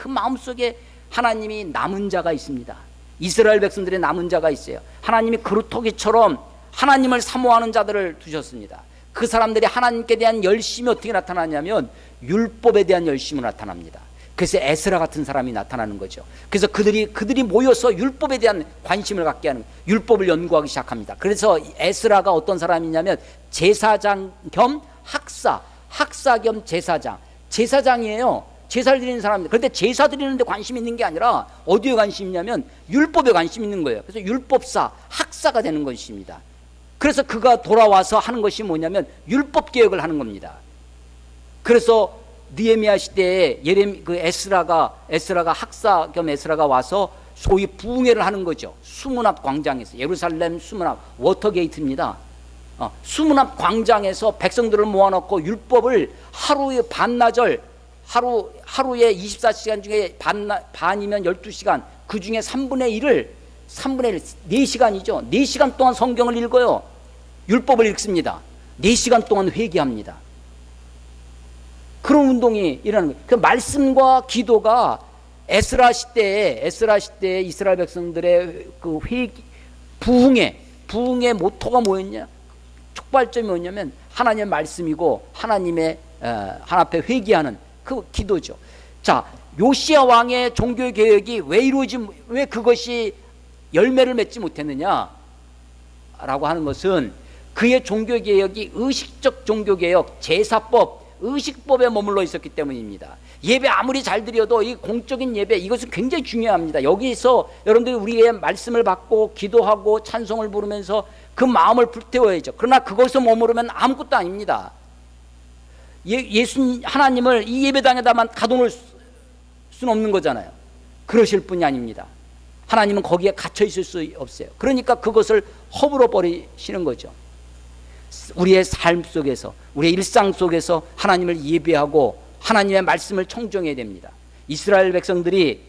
하나님이 남은 자가 있습니다. 이스라엘 백성들의 남은 자가 있어요. 하나님이 그루터기처럼 하나님을 사모하는 자들을 두셨습니다. 그 사람들이 하나님께 대한 열심이 어떻게 나타나냐면 율법에 대한 열심으로 나타납니다. 그래서 에스라 같은 사람이 나타나는 거죠. 그래서 그들이 모여서 율법에 대한 관심을 갖게 하는, 율법을 연구하기 시작합니다. 그래서 에스라가 어떤 사람이냐면 제사장 겸 학사 겸 제사장이에요. 제사를 드리는 사람들. 그런데 제사 드리는데 관심 있는 게 아니라 어디에 관심이 있냐면 율법에 관심 있는 거예요. 그래서 율법사, 학사가 되는 것입니다. 그래서 그가 돌아와서 하는 것이 뭐냐면 율법 개혁을 하는 겁니다. 그래서 느헤미야 시대에 에스라가 학사 겸 에스라가 와서 소위 부흥회를 하는 거죠. 수문 앞 광장에서, 예루살렘 수문 앞 워터게이트입니다. 수문 앞 광장에서 백성들을 모아놓고 율법을 하루에 반나절, 하루에 24시간 중에 반이면 12시간, 그 중에 3분의 1, 4시간이죠. 4시간 동안 성경을 읽어요. 율법을 읽습니다. 4시간 동안 회개합니다. 그런 운동이 일어나는 거예요. 그 말씀과 기도가 에스라 시대에 이스라엘 백성들의 그 부흥의 모토가 뭐였냐? 촉발점이 뭐냐면 하나님의 말씀이고 하나님 앞에 회개하는 그 기도죠. 자, 요시야 왕의 종교 개혁이 왜 그것이 열매를 맺지 못했느냐라고 하는 것은 그의 종교 개혁이 의식적 종교 개혁, 제사법, 의식법에 머물러 있었기 때문입니다. 예배 아무리 잘 드려도 이 공적인 예배, 이것은 굉장히 중요합니다. 여기서 여러분들이 우리의 말씀을 받고 기도하고 찬송을 부르면서 그 마음을 불태워야죠. 그러나 그것에 머무르면 아무것도 아닙니다. 하나님을 이 예배당에다만 가둬놓을 수는 없는 거잖아요. 그러실 분이 아닙니다. 하나님은 거기에 갇혀 있을 수 없어요. 그러니까 그것을 허물어 버리시는 거죠. 우리의 삶 속에서, 우리의 일상 속에서 하나님을 예배하고 하나님의 말씀을 청종해야 됩니다. 이스라엘 백성들이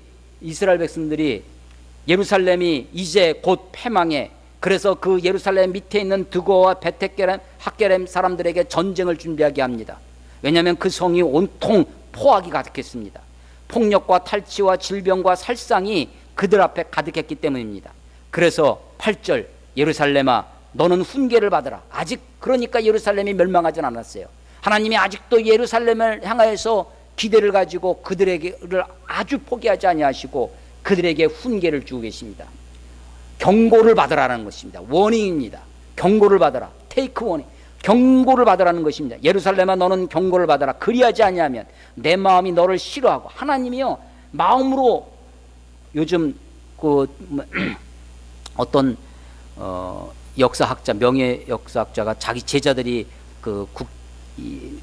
예루살렘이 이제 곧 패망해, 그래서 그 예루살렘 밑에 있는 드고와 베테겔, 학겔렘 사람들에게 전쟁을 준비하게 합니다. 왜냐하면 그 성이 온통 포악이 가득했습니다. 폭력과 탈취와 질병과 살상이 그들 앞에 가득했기 때문입니다. 그래서 8절, 예루살렘아 너는 훈계를 받으라. 아직 그러니까 예루살렘이 멸망하진 않았어요. 하나님이 아직도 예루살렘을 향하여서 기대를 가지고 그들에게를 아주 포기하지 아니하시고 그들에게 훈계를 주고 계십니다. 경고를 받으라는 것입니다. 워닝입니다. 경고를 받아라. 테이크 워닝. 경고를 받으라는 것입니다. 예루살렘아 너는 경고를 받아라. 그리하지 아니하면 내 마음이 너를 싫어하고. 하나님이요 마음으로, 요즘 어떤 역사학자, 명예 역사학자가 자기 제자들이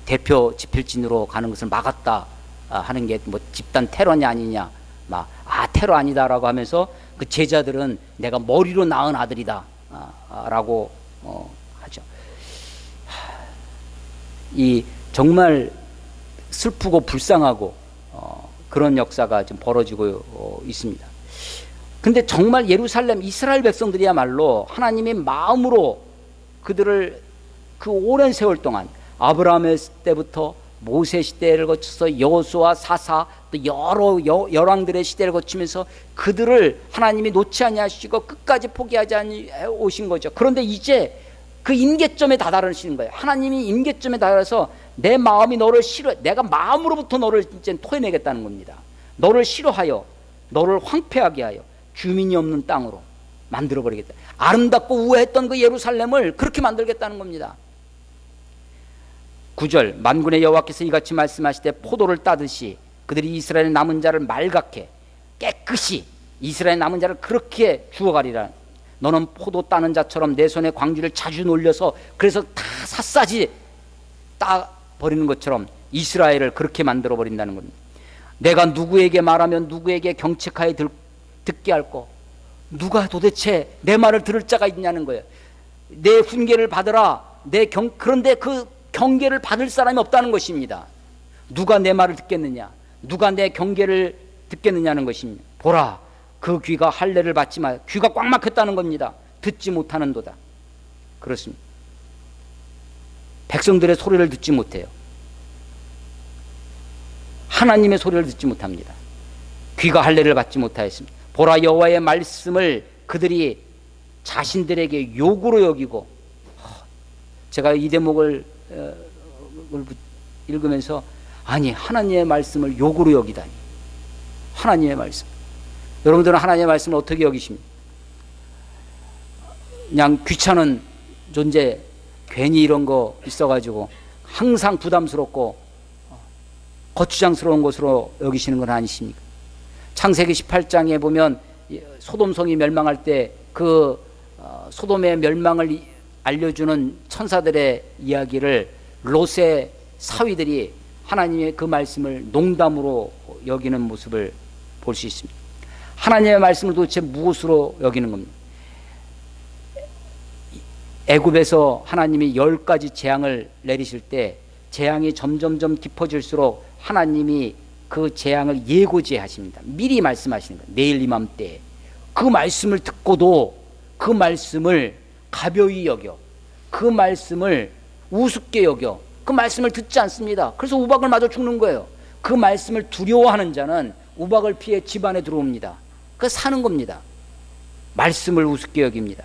대표 집필진으로 가는 것을 막았다 하는 게 뭐 집단 테러냐 아니냐, 테러 아니다라고 하면서 그 제자들은 내가 머리로 낳은 아들이다 라고 하죠. 이 정말 슬프고 불쌍하고 그런 역사가 좀 벌어지고 있습니다. 근데 정말 예루살렘 이스라엘 백성들이야말로 하나님의 마음으로 그들을 그 오랜 세월 동안, 아브라함의 때부터 모세 시대를 거쳐서 여호수아, 사사, 또 여러 열왕들의 시대를 거치면서 그들을 하나님이 놓지 아니하시고 끝까지 포기하지 아니오신 거죠. 그런데 이제 그 임계점에 다다르시는 거예요. 하나님이 임계점에 다다라서 내 마음이 너를 싫어, 내가 마음으로부터 너를 이제 토해내겠다는 겁니다. 너를 싫어하여, 너를 황폐하게 하여 주민이 없는 땅으로 만들어버리겠다. 아름답고 우아했던 그 예루살렘을 그렇게 만들겠다는 겁니다. 9절 만군의 여호와께서 이같이 말씀하시되 포도를 따듯이 그들이 이스라엘의 남은 자를 말갛게 깨끗이 이스라엘의 남은 자를 그렇게 주어가리라. 너는 포도 따는 자처럼 내 손에 광주를 자주 놀려서 그래서 다 샅샅이 따버리는 것처럼 이스라엘을 그렇게 만들어버린다는 겁니다. 내가 누구에게 말하면 누구에게 경책하여 듣게 할꼬. 누가 도대체 내 말을 들을 자가 있냐는 거예요. 내 훈계를 받으라. 그런데 그 경계를 받을 사람이 없다는 것입니다. 누가 내 말을 듣겠느냐, 누가 내 경계를 듣겠느냐는 것입니다. 보라, 그 귀가 할례를 받지 마. 귀가 꽉 막혔다는 겁니다. 듣지 못하는도다. 그렇습니다. 백성들의 소리를 듣지 못해요. 하나님의 소리를 듣지 못합니다. 귀가 할례를 받지 못하였습니다. 보라, 여호와의 말씀을 그들이 자신들에게 욕으로 여기고, 제가 이 대목을 읽으면서 아니, 하나님의 말씀을 욕으로 여기다니. 하나님의 말씀, 여러분들은 하나님의 말씀을 어떻게 여기십니까? 그냥 귀찮은 존재, 괜히 이런 거 있어가지고 항상 부담스럽고 거추장스러운 것으로 여기시는 건 아니십니까? 창세기 18장에 보면 소돔성이 멸망할 때 그 소돔의 멸망을 알려주는 천사들의 이야기를 롯의 사위들이 하나님의 그 말씀을 농담으로 여기는 모습을 볼 수 있습니다. 하나님의 말씀을 도대체 무엇으로 여기는 겁니까? 애굽에서 하나님이 10가지 재앙을 내리실 때 재앙이 점점점 깊어질수록 하나님이 그 재앙을 예고제하십니다. 미리 말씀하시는 거예요. 내일 이맘때 그 말씀을 듣고도 그 말씀을 가벼이 여겨, 그 말씀을 우습게 여겨, 그 말씀을 듣지 않습니다. 그래서 우박을 맞아 죽는 거예요. 그 말씀을 두려워하는 자는 우박을 피해 집 안에 들어옵니다. 그 사는 겁니다. 말씀을 우습게 여깁니다.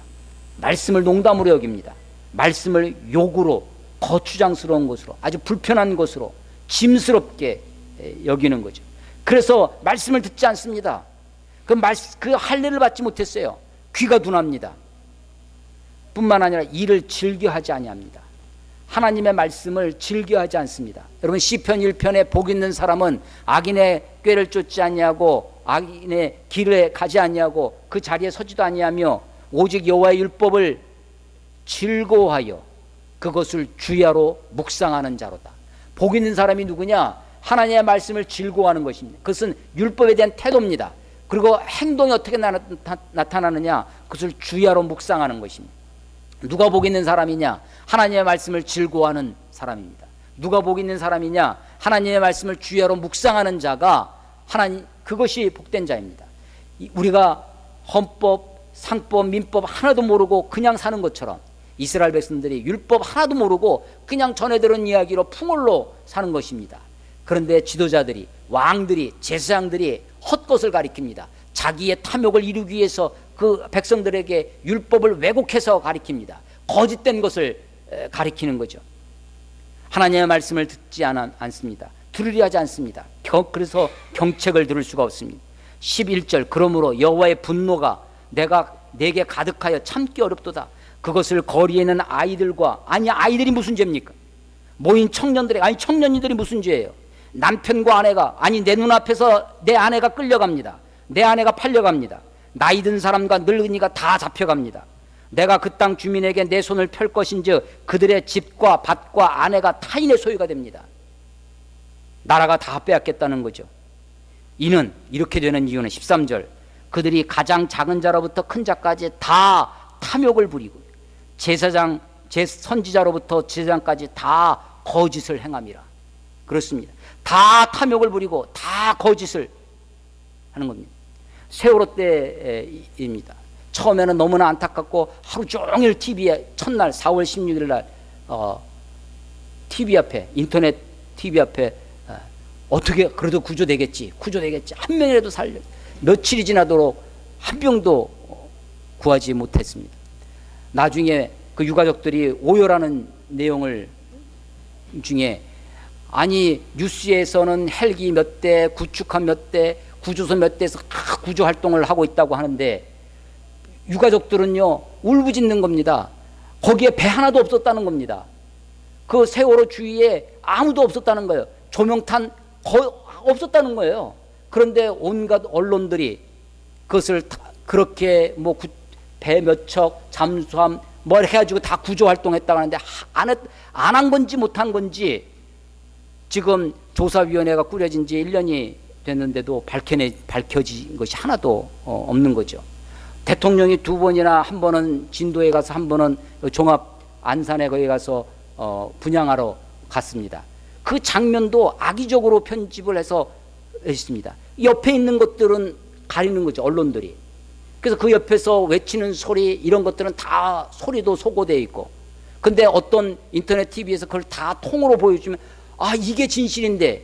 말씀을 농담으로 여깁니다. 말씀을 욕으로, 거추장스러운 것으로, 아주 불편한 것으로, 짐스럽게 여기는 거죠. 그래서 말씀을 듣지 않습니다. 그 할례를 받지 못했어요. 귀가 둔합니다. 뿐만 아니라 이를 즐겨하지 아니합니다. 하나님의 말씀을 즐겨하지 않습니다. 여러분, 시편 1편에 복 있는 사람은 악인의 꾀를 쫓지 아니하고 악인의 길에 가지 아니하고 그 자리에 서지도 아니하며 오직 여호와의 율법을 즐거워하여 그것을 주야로 묵상하는 자로다. 복 있는 사람이 누구냐? 하나님의 말씀을 즐거워하는 것입니다. 그것은 율법에 대한 태도입니다. 그리고 행동이 어떻게 나타나느냐? 그것을 주야로 묵상하는 것입니다. 누가 복 있는 사람이냐? 하나님의 말씀을 즐거워하는 사람입니다. 누가 복 있는 사람이냐? 하나님의 말씀을 주야로 묵상하는 자가 그것이 복된 자입니다. 우리가 헌법, 상법, 민법 하나도 모르고 그냥 사는 것처럼 이스라엘 백성들이 율법 하나도 모르고 그냥 전해 들은 이야기로 풍월로 사는 것입니다. 그런데 지도자들이, 왕들이, 제사장들이 헛것을 가리킵니다. 자기의 탐욕을 이루기 위해서 그 백성들에게 율법을 왜곡해서 가리킵니다. 거짓된 것을 가리키는 거죠. 하나님의 말씀을 듣지 않습니다. 들으려 하지 않습니다. 그래서 경책을 들을 수가 없습니다. 11절 그러므로 여호와의 분노가 내게 가득하여 참기 어렵도다. 그것을 거리에 있는 아이들과, 아니 아이들이 무슨 죄입니까? 모인 청년들이, 아니 청년이들이 무슨 죄예요? 남편과 아내가, 아니 내 눈앞에서 내 아내가 끌려갑니다. 내 아내가 팔려갑니다. 나이 든 사람과 늙은이가 다 잡혀갑니다. 내가 그 땅 주민에게 내 손을 펼 것인즉 그들의 집과 밭과 아내가 타인의 소유가 됩니다. 나라가 다 빼앗겠다는 거죠. 이는 이렇게 되는 이유는 13절 그들이 가장 작은 자로부터 큰 자까지 다 탐욕을 부리고 제사장, 선지자로부터 제사장까지 다 거짓을 행함이라. 그렇습니다. 다 탐욕을 부리고 다 거짓을 하는 겁니다. 세월호 때입니다. 처음에는 너무나 안타깝고 하루 종일 TV에 첫날 4월 16일 날 TV 앞에, 인터넷 TV 앞에 어떻게 그래도 구조되겠지 한 명이라도 살려, 며칠이 지나도록 한 명도 구하지 못했습니다. 나중에 그 유가족들이 오열하는 내용을 중에, 아니 뉴스에서는 헬기 몇 대, 구축함 몇 대, 구조선 몇 대에서 구조 활동을 하고 있다고 하는데 유가족들은요 울부짖는 겁니다. 거기에 배 하나도 없었다는 겁니다. 그 세월호 주위에 아무도 없었다는 거예요. 조명탄 없었다는 거예요. 그런데 온갖 언론들이 그것을 그렇게 뭐 배 몇 척 잠수함 뭐 해가지고 다 구조 활동했다고 하는데 안 한 건지 못한 건지 지금 조사위원회가 꾸려진 지 1년이 됐는데도 밝혀진 것이 하나도 없는 거죠. 대통령이 2번이나 한 번은 진도에 가서 한 번은 종합 안산에 거기 가서 분향하러 갔습니다. 그 장면도 악의적으로 편집을 해서 했습니다. 옆에 있는 것들은 가리는 거죠, 언론들이. 그래서 그 옆에서 외치는 소리 이런 것들은 다 소리도 소거되어 있고, 근데 어떤 인터넷 TV에서 그걸 다 통으로 보여주면 아 이게 진실인데,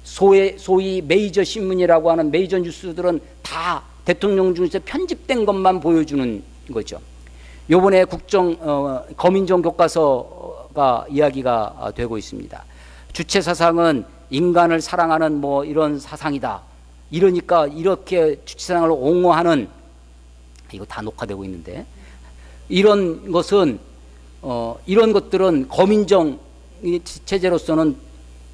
소위 메이저 신문이라고 하는 메이저 뉴스들은 다 대통령 중에서 편집된 것만 보여주는 거죠. 요번에 거민정 교과서가 이야기가 되고 있습니다. 주체 사상은 인간을 사랑하는 뭐 이런 사상이다. 이러니까 이렇게 주체 사상을 옹호하는, 이거 다 녹화되고 있는데, 이런 것은 이런 것들은 거민정 체제로서는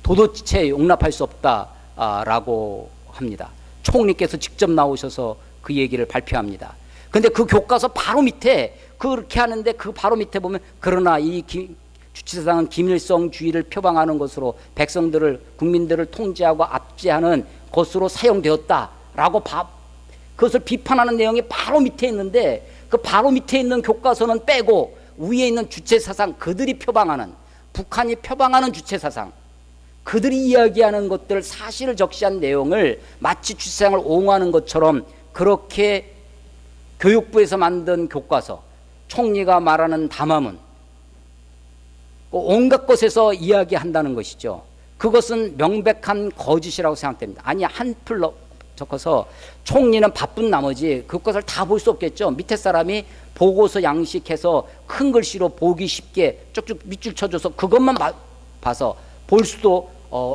도도체 용납할 수 없다라고 합니다. 총리께서 직접 나오셔서 그 얘기를 발표합니다. 그런데 그 교과서 바로 밑에 그렇게 하는데 그 바로 밑에 보면 그러나 이 주체사상은 김일성주의를 표방하는 것으로 백성들을 국민들을 통제하고 압제하는 것으로 사용되었다라고 그것을 비판하는 내용이 바로 밑에 있는데, 그 바로 밑에 있는 교과서는 빼고 위에 있는 주체사상, 그들이 표방하는, 북한이 표방하는 주체사상, 그들이 이야기하는 것들, 사실을 적시한 내용을 마치 주체사상을 옹호하는 것처럼 그렇게 교육부에서 만든 교과서, 총리가 말하는 담화문, 온갖 것에서 이야기한다는 것이죠. 그것은 명백한 거짓이라고 생각됩니다. 아니, 한풀 적어서 총리는 바쁜 나머지 그것을 다 볼 수 없겠죠. 밑에 사람이 보고서 양식해서 큰 글씨로 보기 쉽게 쭉쭉 밑줄 쳐줘서 그것만 봐서 볼 수도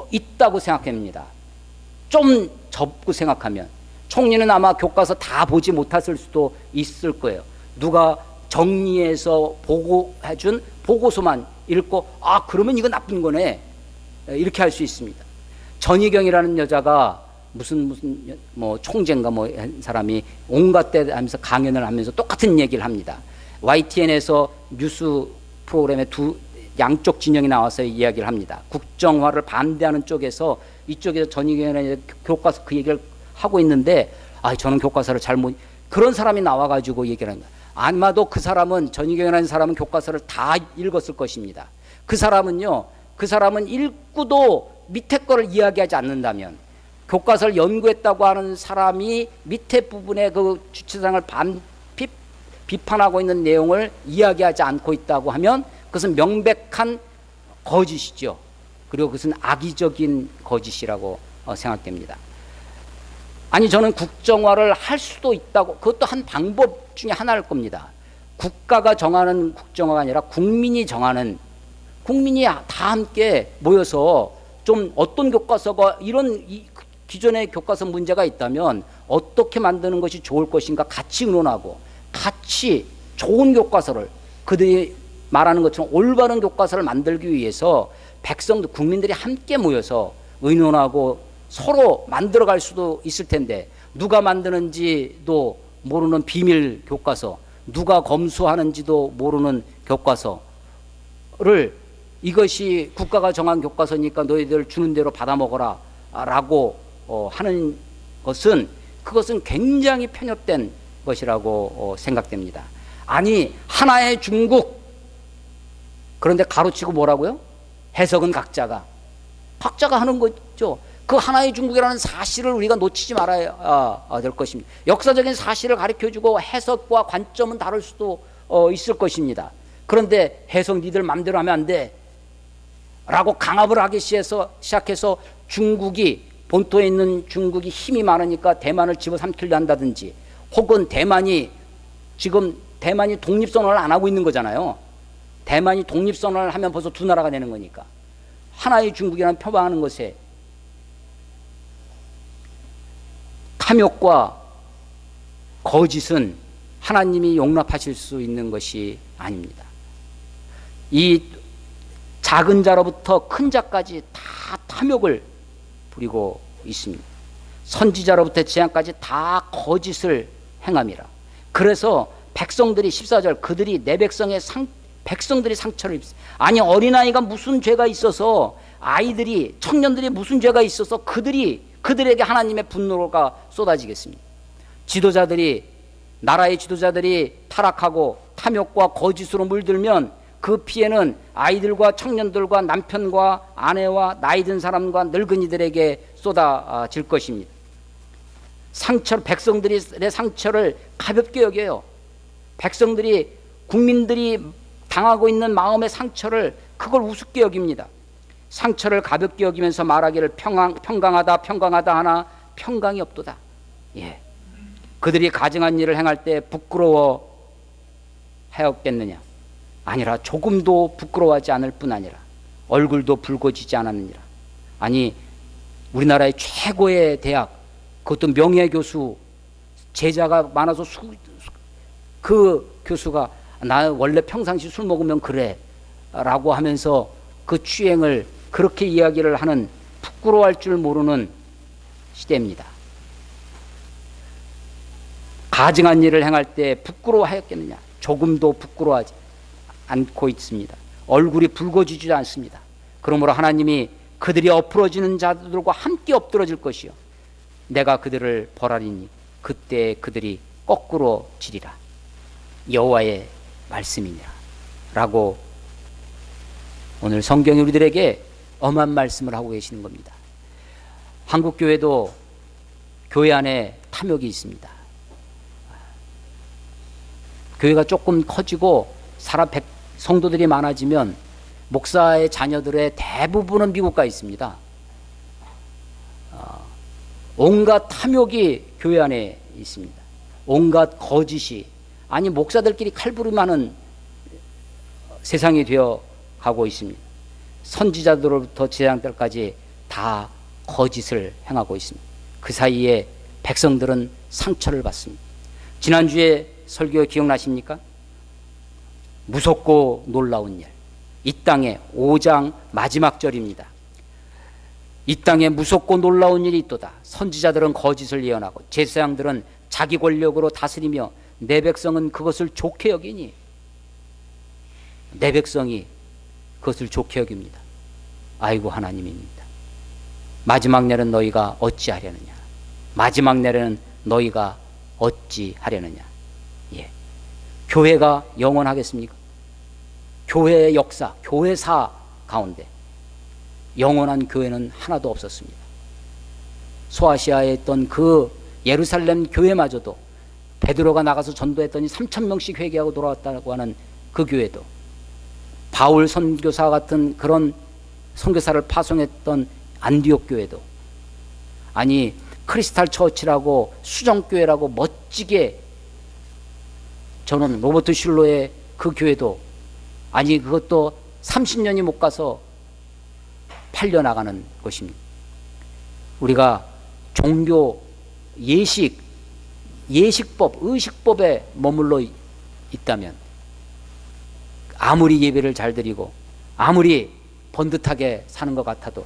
있다고 생각합니다. 좀 접고 생각하면 총리는 아마 교과서 다 보지 못했을 수도 있을 거예요. 누가 정리해서 보고해준 보고서만 읽고 아 그러면 이거 나쁜 거네 이렇게 할 수 있습니다. 전희경이라는 여자가 무슨 뭐 총재인가 뭐 한 사람이 온갖 데 하면서 강연을 하면서 똑같은 얘기를 합니다. YTN에서 뉴스 프로그램에 양쪽 진영이 나와서 이야기를 합니다. 국정화를 반대하는 쪽에서 이쪽에서 전희경이라는 교과서 그 얘기를 하고 있는데 아 저는 교과서를 잘못, 그런 사람이 나와가지고 얘기를 합니다. 아마도 그 사람은, 전희경이라는 사람은 교과서를 다 읽었을 것입니다. 그 사람은 읽고도 밑에 거를 이야기하지 않는다면, 교과서를 연구했다고 하는 사람이 밑에 부분에 그 주체사상을 비판하고 있는 내용을 이야기하지 않고 있다고 하면 그것은 명백한 거짓이죠. 그리고 그것은 악의적인 거짓이라고 생각됩니다. 아니 저는 국정화를 할 수도 있다고, 그것도 한 방법 중에 하나일 겁니다. 국가가 정하는 국정화가 아니라 국민이 정하는, 국민이 다 함께 모여서 좀 어떤 교과서가 이런 기존의 교과서 문제가 있다면 어떻게 만드는 것이 좋을 것인가 같이 의논하고 같이 좋은 교과서를, 그들이 말하는 것처럼 올바른 교과서를 만들기 위해서 백성들, 국민들이 함께 모여서 의논하고 서로 만들어갈 수도 있을 텐데, 누가 만드는지도 모르는 비밀 교과서, 누가 검수하는지도 모르는 교과서를 이것이 국가가 정한 교과서니까 너희들 주는 대로 받아 먹어라 라고 하는 것은, 그것은 굉장히 편협된 것이라고 생각됩니다. 아니 하나의 중국, 그런데 가로치고 뭐라고요? 해석은 각자가 하는 거죠. 그 하나의 중국이라는 사실을 우리가 놓치지 말아야 될 것입니다. 역사적인 사실을 가르쳐주고 해석과 관점은 다를 수도 있을 것입니다. 그런데 해석 니들 맘대로 하면 안 돼 라고 강압을 하기 시작해서 중국이, 본토에 있는 중국이 힘이 많으니까 대만을 집어삼키려 한다든지, 혹은 지금 대만이 독립선언을 안 하고 있는 거잖아요. 대만이 독립선언을 하면 벌써 두 나라가 되는 거니까. 하나의 중국이라는 표방하는 것에 탐욕과 거짓은 하나님이 용납하실 수 있는 것이 아닙니다. 이 작은 자로부터 큰 자까지 다 탐욕을 부리고 있습니다. 선지자로부터 제한까지 다 거짓을 행함이라. 그래서 백성들이 14절 그들이 내 백성들이 상처를 입습니다. 아니 어린아이가 무슨 죄가 있어서 아이들이 청년들이 무슨 죄가 있어서 그들에게 하나님의 분노가 쏟아지겠습니다. 나라의 지도자들이 타락하고 탐욕과 거짓으로 물들면 그 피해는 아이들과 청년들과 남편과 아내와 나이 든 사람과 늙은이들에게 쏟아질 것입니다. 백성들의 상처를 가볍게 여겨요. 국민들이 당하고 있는 마음의 상처를 그걸 우습게 여깁니다. 상처를 가볍게 여기면서 말하기를 평강하다 하나 평강이 없도다. 예. 그들이 가증한 일을 행할 때 부끄러워 하였겠느냐? 아니라 조금도 부끄러워하지 않을 뿐 아니라 얼굴도 붉어지지 않았느니라. 아니 우리나라의 최고의 대학, 그것도 명예교수, 제자가 많아서 그 교수가 나 원래 평상시 술 먹으면 그래 라고 하면서 그 취행을 그렇게 이야기를 하는 부끄러워할 줄 모르는 시대입니다. 가증한 일을 행할 때 부끄러워하였겠느냐? 조금도 부끄러워하지 않고 있습니다. 얼굴이 붉어지지 않습니다. 그러므로 하나님이 그들이 엎으러지는 자들과 함께 엎드러질 것이요 내가 그들을 벌하리니 그때 그들이 거꾸로 지리라. 여호와의 말씀이니라 라고 오늘 성경이 우리들에게 엄한 말씀을 하고 계시는 겁니다. 한국교회도 교회 안에 탐욕이 있습니다. 교회가 조금 커지고 성도들이 많아지면 목사의 자녀들의 대부분은 미국 가 있습니다. 온갖 탐욕이 교회 안에 있습니다. 온갖 거짓이, 아니 목사들끼리 칼부림하는 세상이 되어 가고 있습니다. 선지자들로부터 제장들까지 다 거짓을 행하고 있습니다. 그 사이에 백성들은 상처를 받습니다. 지난주에 설교 기억나십니까? 무섭고 놀라운 일. 이 땅에 5장 마지막 절입니다. 이 땅에 무섭고 놀라운 일이 있도다. 선지자들은 거짓을 예언하고 제사장들은 자기 권력으로 다스리며 내 백성은 그것을 좋게 여기니, 내 백성이 그것을 좋게 여깁니다. 아이고 하나님입니다. 마지막 날은 너희가 어찌하려느냐? 마지막 날에는 너희가 어찌하려느냐? 예. 교회가 영원하겠습니까? 교회의 역사, 교회사 가운데 영원한 교회는 하나도 없었습니다. 소아시아에 있던 그 예루살렘 교회마저도 베드로가 나가서 전도했더니 3,000명씩 회개하고 돌아왔다고 하는 그 교회도, 바울 선교사 같은 그런 선교사를 파송했던 안디옥 교회도, 아니 크리스탈 처치라고 수정교회라고 멋지게 저는 로버트 슐러의 그 교회도, 아니 그것도 30년이 못 가서 팔려나가는 것입니다. 우리가 종교, 예식법, 의식법에 머물러 있다면 아무리 예배를 잘 드리고 아무리 번듯하게 사는 것 같아도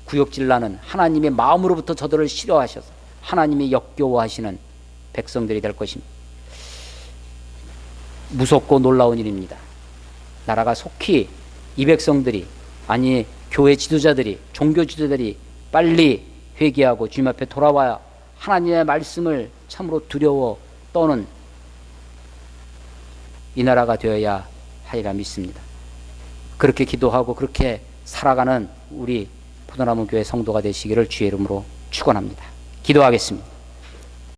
구역질나는 하나님의 마음으로부터 저들을 싫어하셔서 하나님이 역겨워하시는 백성들이 될 것입니다. 무섭고 놀라운 일입니다. 나라가 속히 이 백성들이, 아니 교회 지도자들이, 종교 지도자들이 빨리 회개하고 주님 앞에 돌아와야 하나님의 말씀을 참으로 두려워 떠는 이 나라가 되어야 하리라 믿습니다. 그렇게 기도하고 그렇게 살아가는 우리 포도나무 교회 성도가 되시기를 주의 이름으로 축원합니다. 기도하겠습니다.